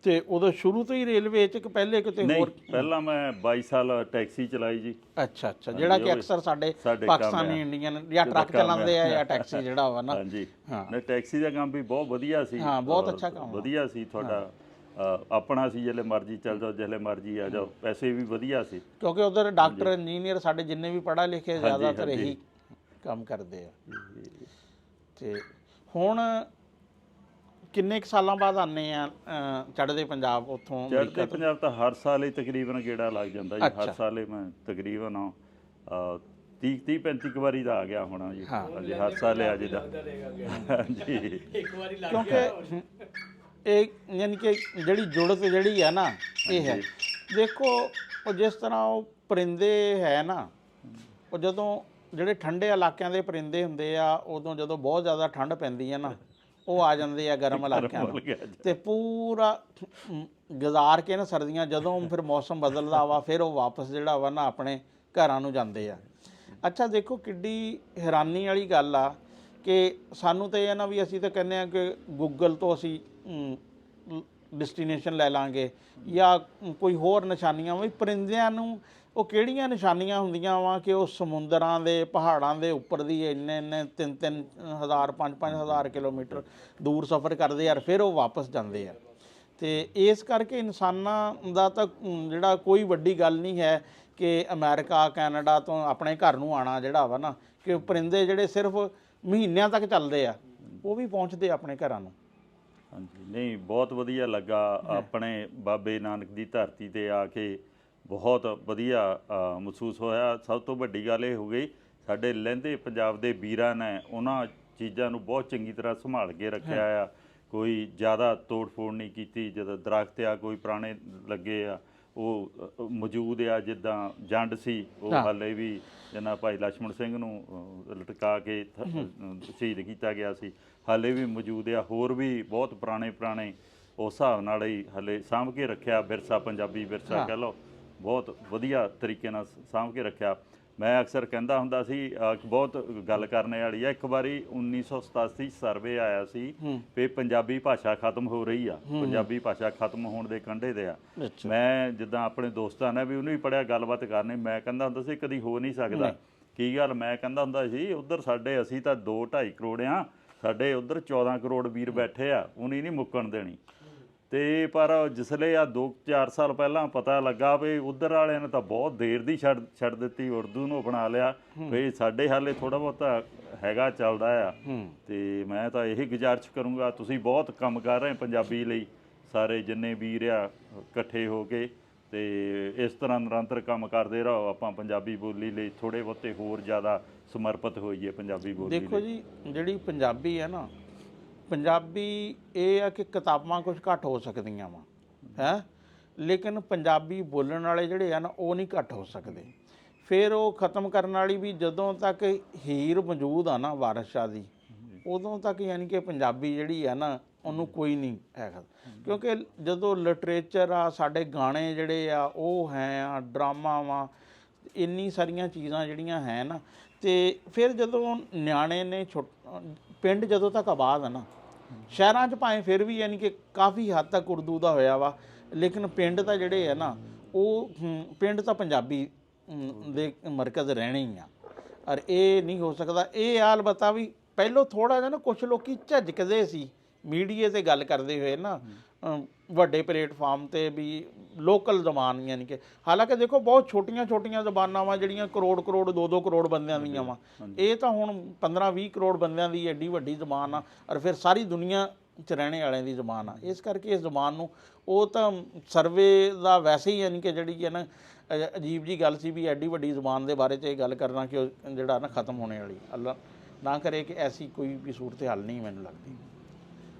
ਤੇ ਉਦੋਂ ਸ਼ੁਰੂ ਤੋਂ ਹੀ ਰੇਲਵੇ 'ਚ ਕਿ ਪਹਿਲੇ ਕਿਤੇ ਹੋਰ? ਪਹਿਲਾਂ ਮੈਂ 22 ਸਾਲ ਟੈਕਸੀ ਚਲਾਈ ਜੀ। ਅੱਛਾ ਅੱਛਾ, ਜਿਹੜਾ ਕਿ ਅਕਸਰ ਸਾਡੇ ਪਾਕਿਸਤਾਨੀ ਇੰਡੀਅਨ ਜਾਂ ਟਰੱਕ ਚਲਾਉਂਦੇ ਆ ਜਾਂ ਟੈਕਸੀ ਜਿਹੜਾ ਵਾ ਨਾ। ਹਾਂਜੀ, ਮੈਂ ਟੈਕਸੀ ਦਾ ਕੰਮ ਵੀ ਬਹੁਤ ਵਧੀਆ ਸੀ। ਹਾਂ, ਬਹੁਤ ਅੱਛਾ ਕੰਮ ਵਧੀਆ ਸੀ ਤੁਹਾਡਾ। ਆਪਣਾ ਸੀ, ਜਿਹੜੇ ਮਰਜ਼ੀ ਚੱਲ ਜਾਓ, ਜਿਹੜੇ ਮਰਜ਼ੀ ਆ ਜਾਓ, ਪੈਸੇ ਵੀ ਵਧੀਆ ਸੀ। ਕਿਉਂਕਿ ਉਧਰ ਡਾਕਟਰ ਇੰਜੀਨੀਅਰ ਸਾਡੇ ਜਿੰਨੇ ਵੀ ਪੜ੍ਹਾ ਲਿਖੇ ਜ਼ਿਆਦਾਤਰ ਇਹੀ ਕੰਮ ਕਰਦੇ ਆ। ਤੇ ਹੁਣ ਕਿੰਨੇ ਕੁ ਸਾਲਾਂ ਬਾਅਦ ਆਨੇ ਆ ਚੜ੍ਹਦੇ ਪੰਜਾਬ? ਉੱਥੋਂ ਚੜ੍ਹਦੇ ਪੰਜਾਬ ਤਾਂ ਹਰ ਸਾਲ ਹੀ ਤਕਰੀਬਨ ਗੇੜਾ ਲੱਗ ਜਾਂਦਾ ਜੀ। ਹਰ ਸਾਲ ਹੀ ਮੈਂ ਤਕਰੀਬਨ 30-35 ਵਾਰੀ ਦਾ ਆ ਗਿਆ ਹੋਣਾ ਜੀ। ਹਾਂਜੀ, ਹਰ ਸਾਲ ਆ ਜੀ ਦਾ। ਹਾਂਜੀ, ਕਿਉਂਕਿ ਇਹ ਯਾਨੀ ਕਿ ਜਿਹੜੀ ਜੁੜਤ ਜਿਹੜੀ ਆ ਨਾ, ਇਹ ਹੈ ਦੇਖੋ, ਉਹ ਜਿਸ ਤਰ੍ਹਾਂ ਉਹ ਪਰਿੰਦੇ ਹੈ ਨਾ, ਉਹ ਜਦੋਂ ਜਿਹੜੇ ਠੰਡੇ ਇਲਾਕਿਆਂ ਦੇ ਪਰਿੰਦੇ ਹੁੰਦੇ ਆ, ਉਦੋਂ ਜਦੋਂ ਬਹੁਤ ਜ਼ਿਆਦਾ ਠੰਡ ਪੈਂਦੀ ਹੈ ਨਾ, ਉਹ ਆ ਜਾਂਦੇ ਆ ਗਰਮ ਇਲਾਕਿਆਂ ਨੂੰ ਤੇ ਪੂਰਾ ਗੁਜ਼ਾਰ ਕੇ ਨਾ ਸਰਦੀਆਂ, ਜਦੋਂ ਫਿਰ ਮੌਸਮ ਬਦਲਦਾ ਵਾ ਫਿਰ ਉਹ ਵਾਪਸ ਜਿਹੜਾ ਵਾ ਨਾ ਆਪਣੇ ਘਰਾਂ ਨੂੰ ਜਾਂਦੇ ਆ। ਅੱਛਾ ਦੇਖੋ ਕਿੱਡੀ ਹੈਰਾਨੀ ਵਾਲੀ ਗੱਲ ਆ ਕਿ ਸਾਨੂੰ ਤਾਂ ਇਹ ਨਾ ਵੀ ਅਸੀਂ ਤਾਂ ਕਹਿੰਦੇ ਆ ਕਿ ਗੂਗਲ ਤੋਂ ਅਸੀਂ ਡੈਸਟੀਨੇਸ਼ਨ ਲੈ ਲਾਂਗੇ ਜਾਂ ਕੋਈ ਹੋਰ ਨਿਸ਼ਾਨੀਆਂ, ਵੀ ਪਰਿੰਦਿਆਂ ਨੂੰ ਉਹ ਕਿਹੜੀਆਂ ਨਿਸ਼ਾਨੀਆਂ ਹੁੰਦੀਆਂ ਵਾ ਕਿ ਉਹ ਸਮੁੰਦਰਾਂ ਦੇ ਪਹਾੜਾਂ ਦੇ ਉੱਪਰ ਦੀ ਇੰਨੇ 3-3 ਹਜ਼ਾਰ 5-5 ਹਜ਼ਾਰ ਕਿਲੋਮੀਟਰ ਦੂਰ ਸਫ਼ਰ ਕਰਦੇ ਆ ਫਿਰ ਉਹ ਵਾਪਸ ਜਾਂਦੇ ਆ। ਤੇ ਇਸ ਕਰਕੇ ਇਨਸਾਨਾਂ ਦਾ ਤਾਂ ਜਿਹੜਾ ਕੋਈ ਵੱਡੀ ਗੱਲ ਨਹੀਂ ਹੈ ਕਿ ਅਮਰੀਕਾ ਕੈਨੇਡਾ ਤੋਂ ਆਪਣੇ ਘਰ ਨੂੰ ਆਉਣਾ ਜਿਹੜਾ ਵਾ ਨਾ, ਕਿ ਪਰਿੰਦੇ ਜਿਹੜੇ ਸਿਰਫ ਮਹੀਨਿਆਂ ਤੱਕ ਚੱਲਦੇ ਆ ਉਹ ਵੀ ਪਹੁੰਚਦੇ ਆਪਣੇ ਘਰਾਂ ਨੂੰ। ਹਾਂਜੀ, ਨਹੀਂ ਬਹੁਤ ਵਧੀਆ ਲੱਗਾ ਆਪਣੇ ਬਾਬੇ ਨਾਨਕ ਦੀ ਧਰਤੀ ਤੇ ਆ ਕੇ, ਬਹੁਤ ਵਧੀਆ ਮਹਿਸੂਸ ਹੋਇਆ। ਸਭ ਤੋਂ ਵੱਡੀ ਗੱਲ ਇਹ ਹੋ ਗਈ ਸਾਡੇ ਲਹਿੰਦੇ ਪੰਜਾਬ ਦੇ ਵੀਰਾਂ ਨੇ ਉਹਨਾਂ ਚੀਜ਼ਾਂ ਨੂੰ ਬਹੁਤ ਚੰਗੀ ਤਰ੍ਹਾਂ ਸੰਭਾਲ ਕੇ ਰੱਖਿਆ ਆ, ਕੋਈ ਜ਼ਿਆਦਾ ਤੋੜ ਫੋੜ ਨਹੀਂ ਕੀਤੀ। ਜਦੋਂ ਦਰਖਤ ਆ ਕੋਈ ਪੁਰਾਣੇ ਲੱਗੇ ਆ ਉਹ ਮੌਜੂਦ ਆ, ਜਿੱਦਾਂ ਜੰਡ ਸੀ ਉਹ ਹਾਲੇ ਵੀ ਜਿੰਨਾ ਭਾਈ ਲਛਮਣ ਸਿੰਘ ਨੂੰ ਲਟਕਾ ਕੇ ਸ਼ਹੀਦ ਕੀਤਾ ਗਿਆ ਸੀ ਹਾਲੇ ਵੀ ਮੌਜੂਦ ਆ। ਹੋਰ ਵੀ ਬਹੁਤ ਪੁਰਾਣੇ ਉਸ ਹਿਸਾਬ ਨਾਲ ਹੀ ਹਾਲੇ ਸਾਂਭ ਕੇ ਰੱਖਿਆ ਵਿਰਸਾ, ਪੰਜਾਬੀ ਵਿਰਸਾ ਕਹਿ ਲਓ, ਬਹੁਤ ਵਧੀਆ ਤਰੀਕੇ ਨਾਲ ਸਾਂਭ ਕੇ ਰੱਖਿਆ। ਮੈਂ ਅਕਸਰ ਕਹਿੰਦਾ ਹੁੰਦਾ ਸੀ, ਬਹੁਤ ਗੱਲ ਕਰਨ ਵਾਲੀ ਆ, ਇੱਕ ਵਾਰੀ 1987 ਸਰਵੇ ਆਇਆ ਸੀ ਵੀ ਪੰਜਾਬੀ ਭਾਸ਼ਾ ਖਤਮ ਹੋ ਰਹੀ ਆ, ਪੰਜਾਬੀ ਭਾਸ਼ਾ ਖਤਮ ਹੋਣ ਦੇ ਕੰਢੇ ਤੇ ਆ। ਮੈਂ ਜਿੱਦਾਂ ਆਪਣੇ ਦੋਸਤਾਂ ਨੇ ਵੀ ਉਹਨੂੰ ਵੀ ਪੜ੍ਹਿਆ, ਗੱਲਬਾਤ ਕਰਨੀ, ਮੈਂ ਕਹਿੰਦਾ ਹੁੰਦਾ ਸੀ ਕਦੀ ਹੋ ਨਹੀਂ ਸਕਦਾ। ਕੀ ਗੱਲ? ਮੈਂ ਕਹਿੰਦਾ ਹੁੰਦਾ ਸੀ ਉੱਧਰ ਸਾਡੇ ਅਸੀਂ ਤਾਂ 2-2.5 ਕਰੋੜ ਆ, ਸਾਡੇ ਉੱਧਰ 14 ਕਰੋੜ ਵੀਰ ਬੈਠੇ ਆ, ਉਹਨੀ ਨਹੀਂ ਮੁੱਕਣ ਦੇਣੀ। ਤੇ ਪਰ ਜਿਸਲੇ ਆ 2-4 ਸਾਲ ਪਹਿਲਾਂ ਪਤਾ ਲੱਗਾ ਵੀ ਉਧਰ ਵਾਲਿਆਂ ਨੇ ਤਾਂ ਬਹੁਤ ਦੇਰ ਦੀ ਛੱਡ ਦਿੱਤੀ, ਉਰਦੂ ਨੂੰ ਅਪਣਾ ਲਿਆ, ਵੀ ਸਾਡੇ ਹਾਲੇ ਥੋੜਾ ਬਹੁਤਾ ਹੈਗਾ ਚੱਲਦਾ ਆ। ਤੇ ਮੈਂ ਤਾਂ ਇਹੀ ਗੁਜ਼ਾਰਿਸ਼ ਕਰੂੰਗਾ, ਤੁਸੀਂ ਬਹੁਤ ਕੰਮ ਕਰ ਰਹੇ ਪੰਜਾਬੀ ਲਈ, ਸਾਰੇ ਜਿੰਨੇ ਵੀਰ ਆ ਇਕੱਠੇ ਹੋ ਕੇ, ਤੇ ਇਸ ਤਰ੍ਹਾਂ ਨਿਰੰਤਰ ਕੰਮ ਕਰਦੇ ਰਹੋ। ਆਪਾਂ ਪੰਜਾਬੀ ਬੋਲੀ ਲਈ ਥੋੜੇ ਬਹੁਤੇ ਹੋਰ ਜ਼ਿਆਦਾ ਸਮਰਪਿਤ ਹੋਈਏ ਪੰਜਾਬੀ ਬੋਲੀ। ਦੇਖੋ ਜੀ ਜਿਹੜੀ ਪੰਜਾਬੀ ਹੈ ਨਾ, ਪੰਜਾਬੀ ਇਹ ਆ ਕਿ ਕਿਤਾਬਾਂ ਕੁਝ ਘੱਟ ਹੋ ਸਕਦੀਆਂ ਵਾ ਹੈ, ਲੇਕਿਨ ਪੰਜਾਬੀ ਬੋਲਣ ਵਾਲੇ ਜਿਹੜੇ ਆ ਨਾ ਉਹ ਨਹੀਂ ਘੱਟ ਹੋ ਸਕਦੇ। ਫਿਰ ਉਹ ਖ਼ਤਮ ਕਰਨ ਵਾਲੀ ਵੀ ਜਦੋਂ ਤੱਕ ਹੀਰ ਮੌਜੂਦ ਆ ਨਾ ਵਾਰਿਸ ਸ਼ਾਹ ਦੀ, ਉਦੋਂ ਤੱਕ ਯਾਨੀ ਕਿ ਪੰਜਾਬੀ ਜਿਹੜੀ ਆ ਨਾ ਉਹਨੂੰ ਕੋਈ ਨਹੀਂ ਹੈਗਾ। ਕਿਉਂਕਿ ਜਦੋਂ ਲਿਟਰੇਚਰ ਆ, ਸਾਡੇ ਗਾਣੇ ਜਿਹੜੇ ਆ ਉਹ ਹੈ ਆ, ਡਰਾਮਾ ਵਾ, ਇੰਨੀ ਸਾਰੀਆਂ ਚੀਜ਼ਾਂ ਜਿਹੜੀਆਂ ਹੈ ਨਾ। ਤੇ ਫਿਰ ਜਦੋਂ ਨਿਆਣੇ ਨੇ ਪਿੰਡ ਜਦੋਂ ਤੱਕ ਆਬਾਦ ਆ ਨਾ, ਸ਼ਹਿਰਾਂ 'ਚ ਭਾਵੇਂ ਫਿਰ ਵੀ ਯਾਨੀ ਕਿ ਕਾਫੀ ਹੱਦ ਤੱਕ ਉਰਦੂ ਦਾ ਹੋਇਆ ਵਾ, ਲੇਕਿਨ ਪਿੰਡ ਤਾਂ ਜਿਹੜੇ ਆ ਨਾ ਉਹ ਪਿੰਡ ਤਾਂ ਪੰਜਾਬੀ ਦੇ ਮਰਕਜ਼ ਰਹਿਣੇ ਹੀ ਆ। ਔਰ ਇਹ ਨਹੀਂ ਹੋ ਸਕਦਾ। ਇਹ ਅਲਬੱਤਾ ਵੀ ਪਹਿਲੋਂ ਥੋੜ੍ਹਾ ਜਿਹਾ ਨਾ ਕੁਛ ਲੋਕ ਝਿਜਕਦੇ ਸੀ ਮੀਡੀਏ 'ਤੇ ਗੱਲ ਕਰਦੇ ਹੋਏ ਨਾ, ਵੱਡੇ ਪਲੇਟਫਾਰਮ 'ਤੇ ਵੀ ਲੋਕਲ ਜ਼ਬਾਨ ਯਾਨੀ ਕਿ, ਹਾਲਾਂਕਿ ਦੇਖੋ ਬਹੁਤ ਛੋਟੀਆਂ ਜ਼ਬਾਨਾਂ ਵਾ ਜਿਹੜੀਆਂ ਕਰੋੜ 2-2 ਕਰੋੜ ਬੰਦਿਆਂ ਦੀਆਂ ਵਾ। ਇਹ ਤਾਂ ਹੁਣ 15-20 ਕਰੋੜ ਬੰਦਿਆਂ ਦੀ ਐਡੀ ਵੱਡੀ ਜ਼ਬਾਨ ਆ, ਔਰ ਫਿਰ ਸਾਰੀ ਦੁਨੀਆ 'ਚ ਰਹਿਣੇ ਵਾਲਿਆਂ ਦੀ ਜ਼ਬਾਨ ਆ। ਇਸ ਕਰਕੇ ਇਸ ਜ਼ਬਾਨ ਨੂੰ ਉਹ ਤਾਂ ਸਰਵੇ ਦਾ ਵੈਸੇ ਹੀ ਯਾਨੀ ਕਿ ਜਿਹੜੀ ਹੈ ਨਾ ਅਜੀਬ ਜੀ ਗੱਲ ਸੀ ਵੀ ਐਡੀ ਵੱਡੀ ਜ਼ਬਾਨ ਦੇ ਬਾਰੇ 'ਚ ਇਹ ਗੱਲ ਕਰਨਾ ਕਿ ਉਹ ਜਿਹੜਾ ਨਾ ਖਤਮ ਹੋਣੇ ਵਾਲੀ। ਅੱਲਾ ਨਾ ਕਰੇ ਕਿ ਐਸੀ ਕੋਈ ਵੀ ਸੂਰਤ ਹਾਲ ਨਹੀਂ ਮੈਨੂੰ ਲੱਗਦੀ।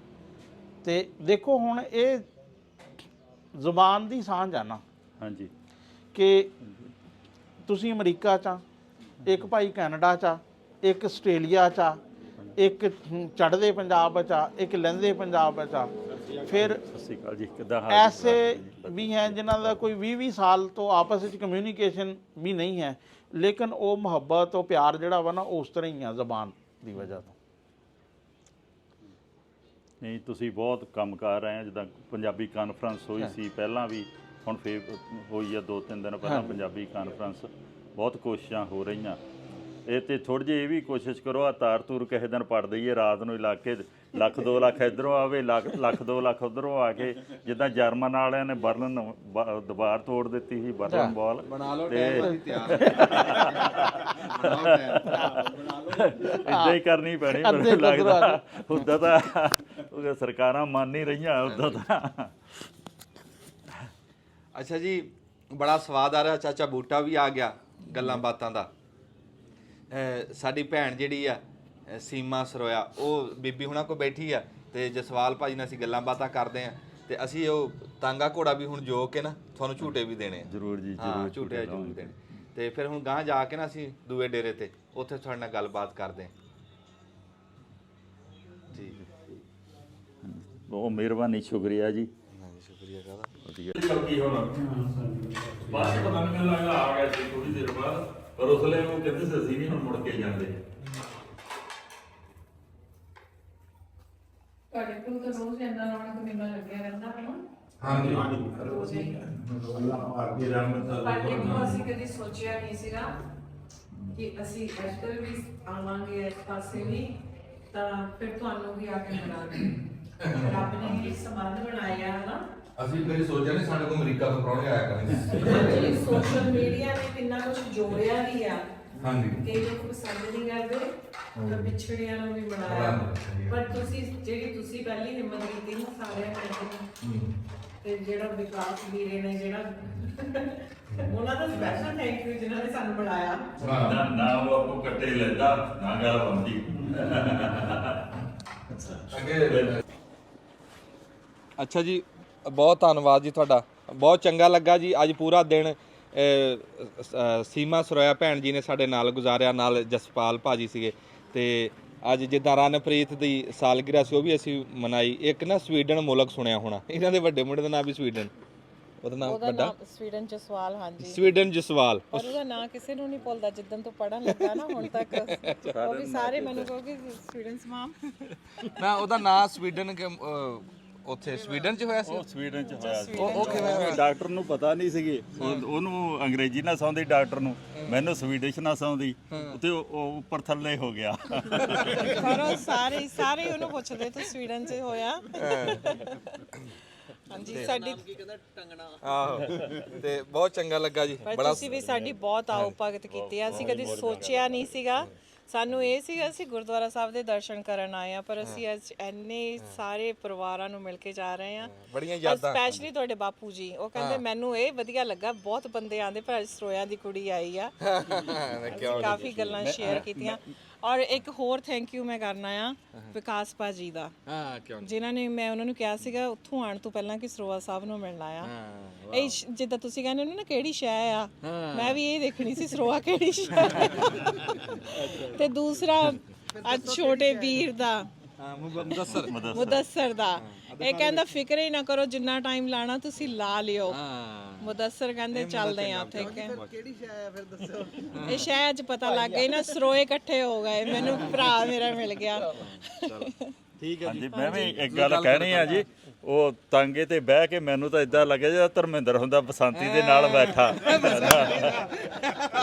ਤੇ ਦੇਖੋ ਹੁਣ ਇਹ ਜ਼ੁਬਾਨ ਦੀ ਸਾਂਝ ਆ ਨਾ, ਹਾਂਜੀ, ਕਿ ਤੁਸੀਂ ਅਮਰੀਕਾ 'ਚ ਆ, ਇੱਕ ਭਾਈ ਕੈਨੇਡਾ 'ਚ ਆ, ਇੱਕ ਆਸਟ੍ਰੇਲੀਆ 'ਚ ਆ, ਇੱਕ ਚੜ੍ਹਦੇ ਪੰਜਾਬ 'ਚ ਆ, ਇੱਕ ਲਹਿੰਦੇ ਪੰਜਾਬ 'ਚ ਆ। ਫਿਰ ਸਤਿ ਸ਼੍ਰੀ ਅਕਾਲ ਜੀ, ਕਿੱਦਾਂ ਹਾਲ? ਐਸੇ ਵੀ ਹੈ ਜਿਨ੍ਹਾਂ ਦਾ ਕੋਈ 20-20 ਸਾਲ ਤੋਂ ਆਪਸ ਵਿੱਚ ਕਮਿਊਨੀਕੇਸ਼ਨ ਵੀ ਨਹੀਂ ਹੈ, ਲੇਕਿਨ ਉਹ ਮੁਹੱਬਤ ਉਹ ਪਿਆਰ ਜਿਹੜਾ ਵਾ ਨਾ ਉਸ ਤਰ੍ਹਾਂ ਹੀ ਆ ਜ਼ਬਾਨ ਦੀ ਵਜ੍ਹਾ ਤੋਂ। ਨਹੀਂ ਤੁਸੀਂ ਬਹੁਤ ਕੰਮ ਕਰ ਰਹੇ ਆ, ਜਿੱਦਾਂ ਪੰਜਾਬੀ ਕਾਨਫਰੰਸ ਹੋਈ ਸੀ ਪਹਿਲਾਂ ਵੀ, ਹੁਣ ਫੇਰ ਹੋਈ ਆ 2-3 ਦਿਨ ਪਹਿਲਾਂ ਪੰਜਾਬੀ ਕਾਨਫਰੰਸ। ਬਹੁਤ ਕੋਸ਼ਿਸ਼ਾਂ ਹੋ ਰਹੀਆਂ ਇਹ, ਤੇ ਥੋੜ੍ਹੀ ਜਿਹੀ ਇਹ ਵੀ ਕੋਸ਼ਿਸ਼ ਕਰੋ ਆ ਤਾਰ ਤੂਰ ਕਿਸੇ ਦਿਨ ਪੜ ਦਈਏ ਰਾਤ ਨੂੰ, ਇਲਾਕੇ 1-2 ਲੱਖ ਇੱਧਰੋਂ ਆਵੇ, 1-2 ਲੱਖ ਉੱਧਰੋਂ ਆ ਕੇ, ਜਿੱਦਾਂ ਜਰਮਨ ਵਾਲਿਆਂ ਨੇ ਬਰਲਿਨ ਦੀਵਾਰ ਤੋੜ ਦਿੱਤੀ ਸੀ, ਬਰਲਿਨ ਵਾਲ ਬਣਾ ਲਓ, ਤੇ ਤਿਆਰ ਇੱਦਾਂ ਹੀ ਕਰਨੀ ਪੈਣੀ ਮੈਨੂੰ ਲੱਗਦਾ। ਉੱਦਾਂ ਤਾਂ ਸਰਕਾਰਾਂ ਮੰਨ ਨਹੀਂ ਰਹੀਆਂ ਉੱਦਾਂ ਤਾਂ। ਅੱਛਾ ਜੀ, ਬੜਾ ਸਵਾਦ ਆ ਰਿਹਾ। ਚਾਚਾ ਬੂਟਾ ਵੀ ਆ ਗਿਆ ਗੱਲਾਂ ਬਾਤਾਂ ਦਾ। ਸਾਡੀ ਭੈਣ ਜਿਹੜੀ ਆ ਸੀਮਾ ਸਰੋਇਆ, ਉਹ ਬੀਬੀ ਹੁਣਾਂ ਕੋਲ ਬੈਠੀ ਆ, ਤੇ ਜਸਵਾਲ ਭਾਜੀ ਨਾਲ ਅਸੀਂ ਗੱਲਾਂ ਬਾਤਾਂ ਕਰਦੇ ਆ, ਤੇ ਅਸੀਂ ਉਹ ਤਾਂਗਾ ਘੋੜਾ ਵੀ ਹੁਣ ਜੋ ਕੇ ਨਾ ਤੁਹਾਨੂੰ ਝੂਟੇ ਵੀ ਦੇਣੇ ਆ। ਜ਼ਰੂਰ ਜੀ, ਜ਼ਰੂਰ ਝੂਟੇ ਜ਼ਰੂਰ ਦੇਣੇ। ਤੇ ਫਿਰ ਹੁਣ ਗਾਂਹ ਜਾ ਕੇ ਨਾ ਅਸੀਂ ਦੂਏ ਡੇਰੇ ਤੇ ਉੱਥੇ ਤੁਹਾਡੇ ਨਾਲ ਗੱਲਬਾਤ ਕਰਦੇ ਹਾਂ ਜੀ। ਬਹੁਤ ਮਿਹਰਬਾਨੀ, ਸ਼ੁਕਰੀਆ ਜੀ। ਸ਼ੁਕਰੀਆ ਕਾਹਦਾ। ਵਧੀਆ ਕੀ ਹੁਣ ਬਾਅਦ ਚ ਪਤਾ ਨਹੀਂ ਮੈਨੂੰ ਲੱਗਾ ਆ ਗਿਆ ਸੀ ਥੋੜੀ ਦੇਰ ਬਾਅਦ, ਪਰ ਉਸ ਵੇਲੇ ਉਹ ਕਹਿੰਦੇ ਸੀ ਅਸੀਂ ਨਹੀਂ ਹੁਣ ਮੁੜ ਕੇ ਜਾਂਦੇ। ਤੁਹਾਡੇ ਕੋਲ ਤਾਂ ਰੋਜ਼ ਇੰਨਾ ਰੌਣਕ ਮੇਲਾ ਲੱਗਿਆ ਰਹਿੰਦਾ ਹੈ ਨਾ। ਹਾਂਜੀ ਰੋਜ਼ ਹੀ। ਅੱਲਾਹ ਅੱਗੇ ਰਹਿਮਤ ਪਰ ਦੇਖੋ ਅਸੀਂ ਕਦੀ ਸੋਚਿਆ ਨਹੀਂ ਸੀਗਾ ਕਿ ਅਸੀਂ ਇੱਧਰ ਵੀ ਆਵਾਂਗੇ, ਇਸ ਪਾਸੇ ਵੀ, ਤਾਂ ਫਿਰ ਤੁਹਾਨੂੰ ਵੀ ਆ ਕੇ ਮਿਲਾਂਗੇ। ਰੱਬ ਨੇ ਇਹ ਸੰਬੰਧ ਬਣਾਇਆ ਹੈ ਨਾ। ਅਸੀਂ ਕਦੇ ਸੋਚਿਆ ਨਹੀਂ ਸਾਡੇ ਕੋਲ ਅਮਰੀਕਾ ਤੋਂ ਪ੍ਰਾਹੁਣੇ ਆਇਆ ਕਰਨਗੇ। ਹਾਂਜੀ, ਸੋਸ਼ਲ ਮੀਡੀਆ ਨੇ ਕਿੰਨਾ ਕੁਝ ਜੋੜਿਆ ਵੀ ਆ। ਹਾਂਜੀ ਕਈ ਲੋਕ ਪਸੰਦ ਨਹੀਂ ਕਰਦੇ ਤਾਂ ਪਿਛੜਿਆਂ ਨੂੰ ਵੀ ਬਣਾਇਆ। ਪਰ ਤੁਸੀਂ ਪਹਿਲੀ ਹਿੰਮਤ ਕੀਤੀ ਨਾ ਸਾਰਿਆਂ ਨੇ, ਤੇ ਜਿਹੜਾ ਵਿਕਾਸ ਵੀਰੇ ਨੇ ਜਿਹੜਾ ਉਹਨਾਂ ਦਾ ਸਪੈਸ਼ਲ ਥੈਂਕ ਯੂ ਜਿਨ੍ਹਾਂ ਨੇ ਸਾਨੂੰ ਬਣਾਇਆ। ਨਾ ਉਹ ਆਪੋ ਕੱਟੇ ਲੈਂਦਾ ਨਾ ਗੱਲ ਬੰਦੀ। ਅੱਛਾ ਜੀ, ਬਹੁਤ ਧੰਨਵਾਦ ਜੀ ਤੁਹਾਡਾ, ਬਹੁਤ ਚੰਗਾ ਲੱਗਾ ਜੀ। ਅੱਜ ਪੂਰਾ ਦਿਨ ਸੀਮਾ ਸਰੋਇਆ ਭੈਣ ਜੀ ਨੇ ਸਾਡੇ ਨਾਲ ਗੁਜ਼ਾਰਿਆ, ਨਾਲ ਜਸਪਾਲ ਭਾਜੀ ਸੀਗੇ। ਤੇ ਅੱਜ ਜਿੱਦਾਂ ਰਣਪ੍ਰੀਤ ਦੀ ਸਾਲਗਿਰਾ ਸੀ ਉਹ ਵੀ ਅਸੀਂ ਮਨਾਈ। ਇੱਕ ਨਾ ਸਵੀਡਨ ਮੁਲਕ ਸੁਣਿਆ ਹੋਣਾ, ਇਹਨਾਂ ਦੇ ਵੱਡੇ ਮੁੰਡੇ ਦਾ ਨਾਮ ਵੀ ਸਵੀਡਨ, ਉਹਦਾ ਨਾਮ ਵੱਡਾ ਸਵੀਡਨ ਜਸਵਾਲ। ਹਾਂਜੀ, ਸਵੀਡਨ ਜਸਵਾਲ। ਪਰ ਉਹਦਾ ਨਾਂ ਕਿਸੇ ਨੂੰ ਨਹੀਂ ਭੁੱਲਦਾ ਜਿੱਦਣ ਤੋਂ ਪੜਨ ਲੱਗਾ ਨਾ ਹੁਣ ਤੱਕ। ਉਹ ਵੀ ਸਾਰੇ ਮੈਨੂੰ ਕਹੋਗੇ ਸਵੀਡਨ ਮਾਮ। ਨਾ ਉਹਦਾ ਨਾਮ ਸਵੀਡਨ ਉੱਥੇ ਸਵੀਡਨ ਚ ਹੋਇਆ ਸੀ। ਉਹ ਸਵੀਡਨ ਚ ਹੋਇਆ ਸੀ। ਉਹ ਕਿਵੇਂ ਹੋਇਆ? ਡਾਕਟਰ ਨੂੰ ਪਤਾ ਨਹੀਂ ਸੀਗੀ, ਉਹਨੂੰ ਅੰਗਰੇਜ਼ੀ ਨਾ ਸੌਂਦੀ ਡਾਕਟਰ ਨੂੰ, ਮੈਨੂੰ ਸਵੀਡਿਸ਼ ਨਾ ਸੌਂਦੀ, ਤੇ ਉਹ ਉੱਪਰ ਥੱਲੇ ਹੋ ਗਿਆ। ਪਰ ਉਹ ਸਾਰੇ ਉਹਨੂੰ ਪੁੱਛਦੇ ਤੂੰ ਸਵੀਡਨ ਚ ਹੋਇਆ। ਹਾਂਜੀ, ਸਾਡੀ ਆਹੋ, ਤੇ ਬਹੁਤ ਚੰਗਾ ਲੱਗਾ ਜੀ। ਪਰ ਤੁਸੀਂ ਵੀ ਸਾਡੀ ਬਹੁਤ ਆਓ ਭਗਤ ਕੀਤੀ ਆ। ਅਸੀਂ ਕਦੀ ਸੋਚਿਆ ਨਹੀਂ ਸੀਗਾ। ਸਾਨੂੰ ਇਹ ਸੀਗਾ ਅਸੀਂ ਗੁਰਦੁਆਰਾ ਸਾਹਿਬ ਦੇ ਦਰਸ਼ਨ ਕਰਨ ਆਏ ਆ, ਪਰ ਅਸੀਂ ਅੱਜ ਇੰਨੇ ਸਾਰੇ ਪਰਿਵਾਰਾਂ ਨੂੰ ਮਿਲ ਕੇ ਜਾ ਰਹੇ ਆ। ਬੜੀਆਂ ਯਾਦਾਂ, ਸਪੈਸ਼ਲੀ ਤੁਹਾਡੇ ਬਾਪੂ ਜੀ, ਉਹ ਕਹਿੰਦੇ ਮੈਨੂੰ ਇਹ ਵਧੀਆ ਲੱਗਾ, ਬਹੁਤ ਬੰਦੇ ਆਂਦੇ ਪਰ ਸਰੋਇਆ ਦੀ ਕੁੜੀ ਆਈ ਆ। ਕਾਫੀ ਗੱਲਾਂ ਸ਼ੇਅਰ ਕੀਤੀਆਂ। ਔਰ ਇੱਕ ਹੋਰ ਥੈਂਕ ਯੂ ਮੈਂ ਕਰਨਾ ਆ ਵਿਕਾਸ ਭਾਜੀ ਦਾ, ਜਿਨ੍ਹਾਂ ਨੇ, ਮੈਂ ਉਹਨਾਂ ਨੂੰ ਕਿਹਾ ਸੀਗਾ ਉੱਥੋਂ ਆਉਣ ਤੋਂ ਪਹਿਲਾਂ ਕਿ ਸਰੋਆ ਸਾਹਿਬ ਨੂੰ ਮਿਲਣਾ ਆ। ਇਹ ਜਿੱਦਾਂ ਤੁਸੀਂ ਕਹਿੰਦੇ ਹੋ ਨਾ ਕਿਹੜੀ ਸ਼ੈ ਆ, ਮੈਂ ਵੀ ਇਹ ਦੇਖਣੀ ਸੀ ਸਰੋਆ ਕਿਹੜੀ ਸ਼ੈ। ਤੇ ਦੂਸਰਾ ਅੱਜ ਛੋਟੇ ਵੀਰ ਦਾ, ਮੁਦੱਸਰ ਦਾ, ਇਹ ਕਹਿੰਦਾ ਫਿਕਰ ਹੀ ਨਾ ਕਰੋ, ਜਿੰਨਾ ਟਾਈਮ ਲਾਣਾ ਤੁਸੀਂ ਲਾ ਲਿਓ। ਮੁਦੱਸਰ ਕਹਿੰਦੇ ਚੱਲਦੇ ਆ ਉੱਥੇ। ਕਿਹੜੀ ਸ਼ੈ ਆ ਫਿਰ ਦੱਸੋ? ਇਹ ਸ਼ੈ ਅੱਜ ਪਤਾ ਲੱਗ ਗਈ ਨਾ, ਸਰੋਏ ਇਕੱਠੇ ਹੋ ਗਏ, ਮੈਨੂੰ ਭਰਾ ਮੇਰਾ ਮਿਲ ਗਿਆ। ਠੀਕ ਹੈ ਹਾਂਜੀ, ਮੈਂ ਵੀ ਇੱਕ ਗੱਲ ਕਹਿਣੀ ਆ ਜੀ। ਉਹ ਤਾਂਗੇ ਤੇ ਬਹਿ ਕੇ ਮੈਨੂੰ ਤਾਂ ਇਦਾਂ ਲੱਗਿਆ ਜਿਵੇਂ ਧਰਮਿੰਦਰ ਹੁੰਦਾ ਬਸੰਤੀ ਦੇ ਨਾਲ ਬੈਠਾ।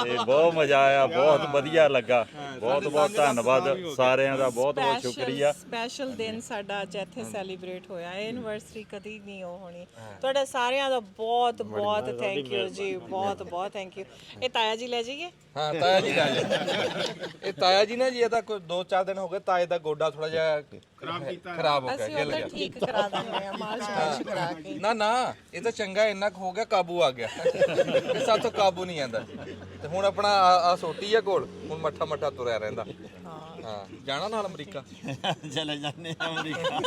ਤੇ ਬਹੁਤ ਮਜ਼ਾ ਆਇਆ, ਬਹੁਤ ਵਧੀਆ ਲੱਗਾ। ਬਹੁਤ ਬਹੁਤ ਧੰਨਵਾਦ ਸਾਰਿਆਂ ਦਾ, ਬਹੁਤ ਬਹੁਤ ਸ਼ੁਕਰੀਆ। ਸਪੈਸ਼ਲ ਦਿਨ ਸਾਡਾ ਅੱਜ ਇੱਥੇ ਸੈਲੀਬ੍ਰੇਟ ਹੋਇਆ। ਇਹ ਐਨਵਰਸਰੀ ਕਦੀ ਨਹੀਂ ਉਹ ਹੋਣੀ। ਤੁਹਾਡਾ ਸਾਰਿਆਂ ਦਾ ਬਹੁਤ ਬਹੁਤ ਥੈਂਕ ਯੂ ਜੀ, ਬਹੁਤ ਬਹੁਤ ਥੈਂਕ ਯੂ। ਇਹ ਤਾਇਆ ਜੀ ਲੈ ਜਾਈਏ। ਹਾਂ, ਤਾਇਆ ਜੀ ਲੈ ਜਾ। ਇਹ ਤਾਇਆ ਜੀ ਨਾ ਜੀ, ਇਹ ਤਾਂ ਕੋਈ 2-4 ਦਿਨ ਹੋ ਗਏ, ਤਾਏ ਦਾ ਗੋਡਾ ਥੋੜਾ ਜਿਹਾ ਖਰਾਬ ਹੋ ਗਿਆ, ਅਸੀਂ ਗਿੱਲ ਉਹ ਗਿਆ। ਠੀਕ ਕਰਾ ਦਿੰਦੇ ਆ ਮਾਲਸ਼ ਕਰਾ ਕੇ। ਨਾ ਇਹ ਤਾਂ ਚੰਗਾ ਇੰਨਾ ਕੁ ਹੋ ਗਿਆ, ਕਾਬੂ ਆ ਗਿਆ। ਇਹ ਸਾਥੋਂ ਕਾਬੂ ਨਹੀਂ ਆਂਦਾ। ਤੇ ਹੁਣ ਆਪਣਾ ਆ ਸੋਟੀ ਆ ਕੋਲ, ਹੁਣ ਮੱਠਾ ਤੁਰਿਆ ਰਹਿੰਦਾ। ਹਾਂ, ਜਾਣਾ ਨਾਲ ਅਮਰੀਕਾ। ਚਲੇ ਜਾਂਦੇ ਆ ਅਮਰੀਕਾ।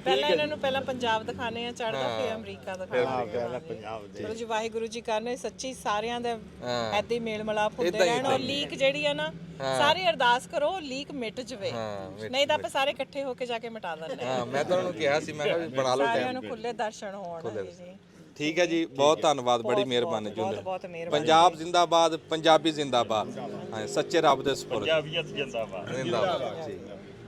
ਪਹਿਲਾਂ ਇਹਨਾਂ ਨੂੰ ਪੰਜਾਬ ਦਿਖਾਣੇ ਆ ਚੜ੍ਹਦਾ, ਫਿਰ ਅਮਰੀਕਾ ਦਿਖਾਣਾ। ਚਲੋ ਜੀ, ਵਾਹਿਗੁਰੂ ਜੀ ਕਰਨੇ ਸੱਚੀ ਸਾਰਿਆਂ ਦੇ ਐਦਾਂ ਹੀ ਮੇਲ ਮਿਲਾਪ ਹੁੰਦੇ ਰਹਿਣ। ਔਰ ਲੀਕ ਜਿਹੜੀ ਆ ਨਾ, ਸਾਰੀ ਅਰਦਾਸ ਕਰੋ ਲੀਕ ਮਿਟ ਜਵੇ, ਨਹੀਂ ਤਾਂ ਆਪਾਂ ਸਾਰੇ ਇਕੱਠੇ ਹੋ ਕੇ ਜਾ ਕੇ ਮਿਟਾ ਦਿੰਦੇ ਆ। ਹਾਂ, ਮੈਂ ਤਾਂ ਉਹਨੂੰ ਕਿਹਾ ਸੀ, ਮੈਂ ਕਿਹਾ ਬਣਾ ਲਓ ਸਾਰਿਆਂ ਨੂੰ ਖੁੱਲੇ ਦਰਸ਼ਨ ਹੋਣ ਜੀ। ਠੀਕ ਹੈ ਜੀ, ਬਹੁਤ ਧੰਨਵਾਦ, ਬੜੀ ਮਿਹਰਬਾਨੀ ਜੀ। ਬਹੁਤ ਮਿਹਰਬਾਨੀ। ਪੰਜਾਬ ਜ਼ਿੰਦਾਬਾਦ, ਪੰਜਾਬੀ ਜ਼ਿੰਦਾਬਾਦ। ਹਾਂ, ਸੱਚੇ ਰੱਬ ਦੇ ਸਪੁਰਦ। ਪੰਜਾਬੀਅਤ ਜਿੰਦਾਬਾਦ। ਜ਼ਿੰਦਾਬਾਦ ਜੀ।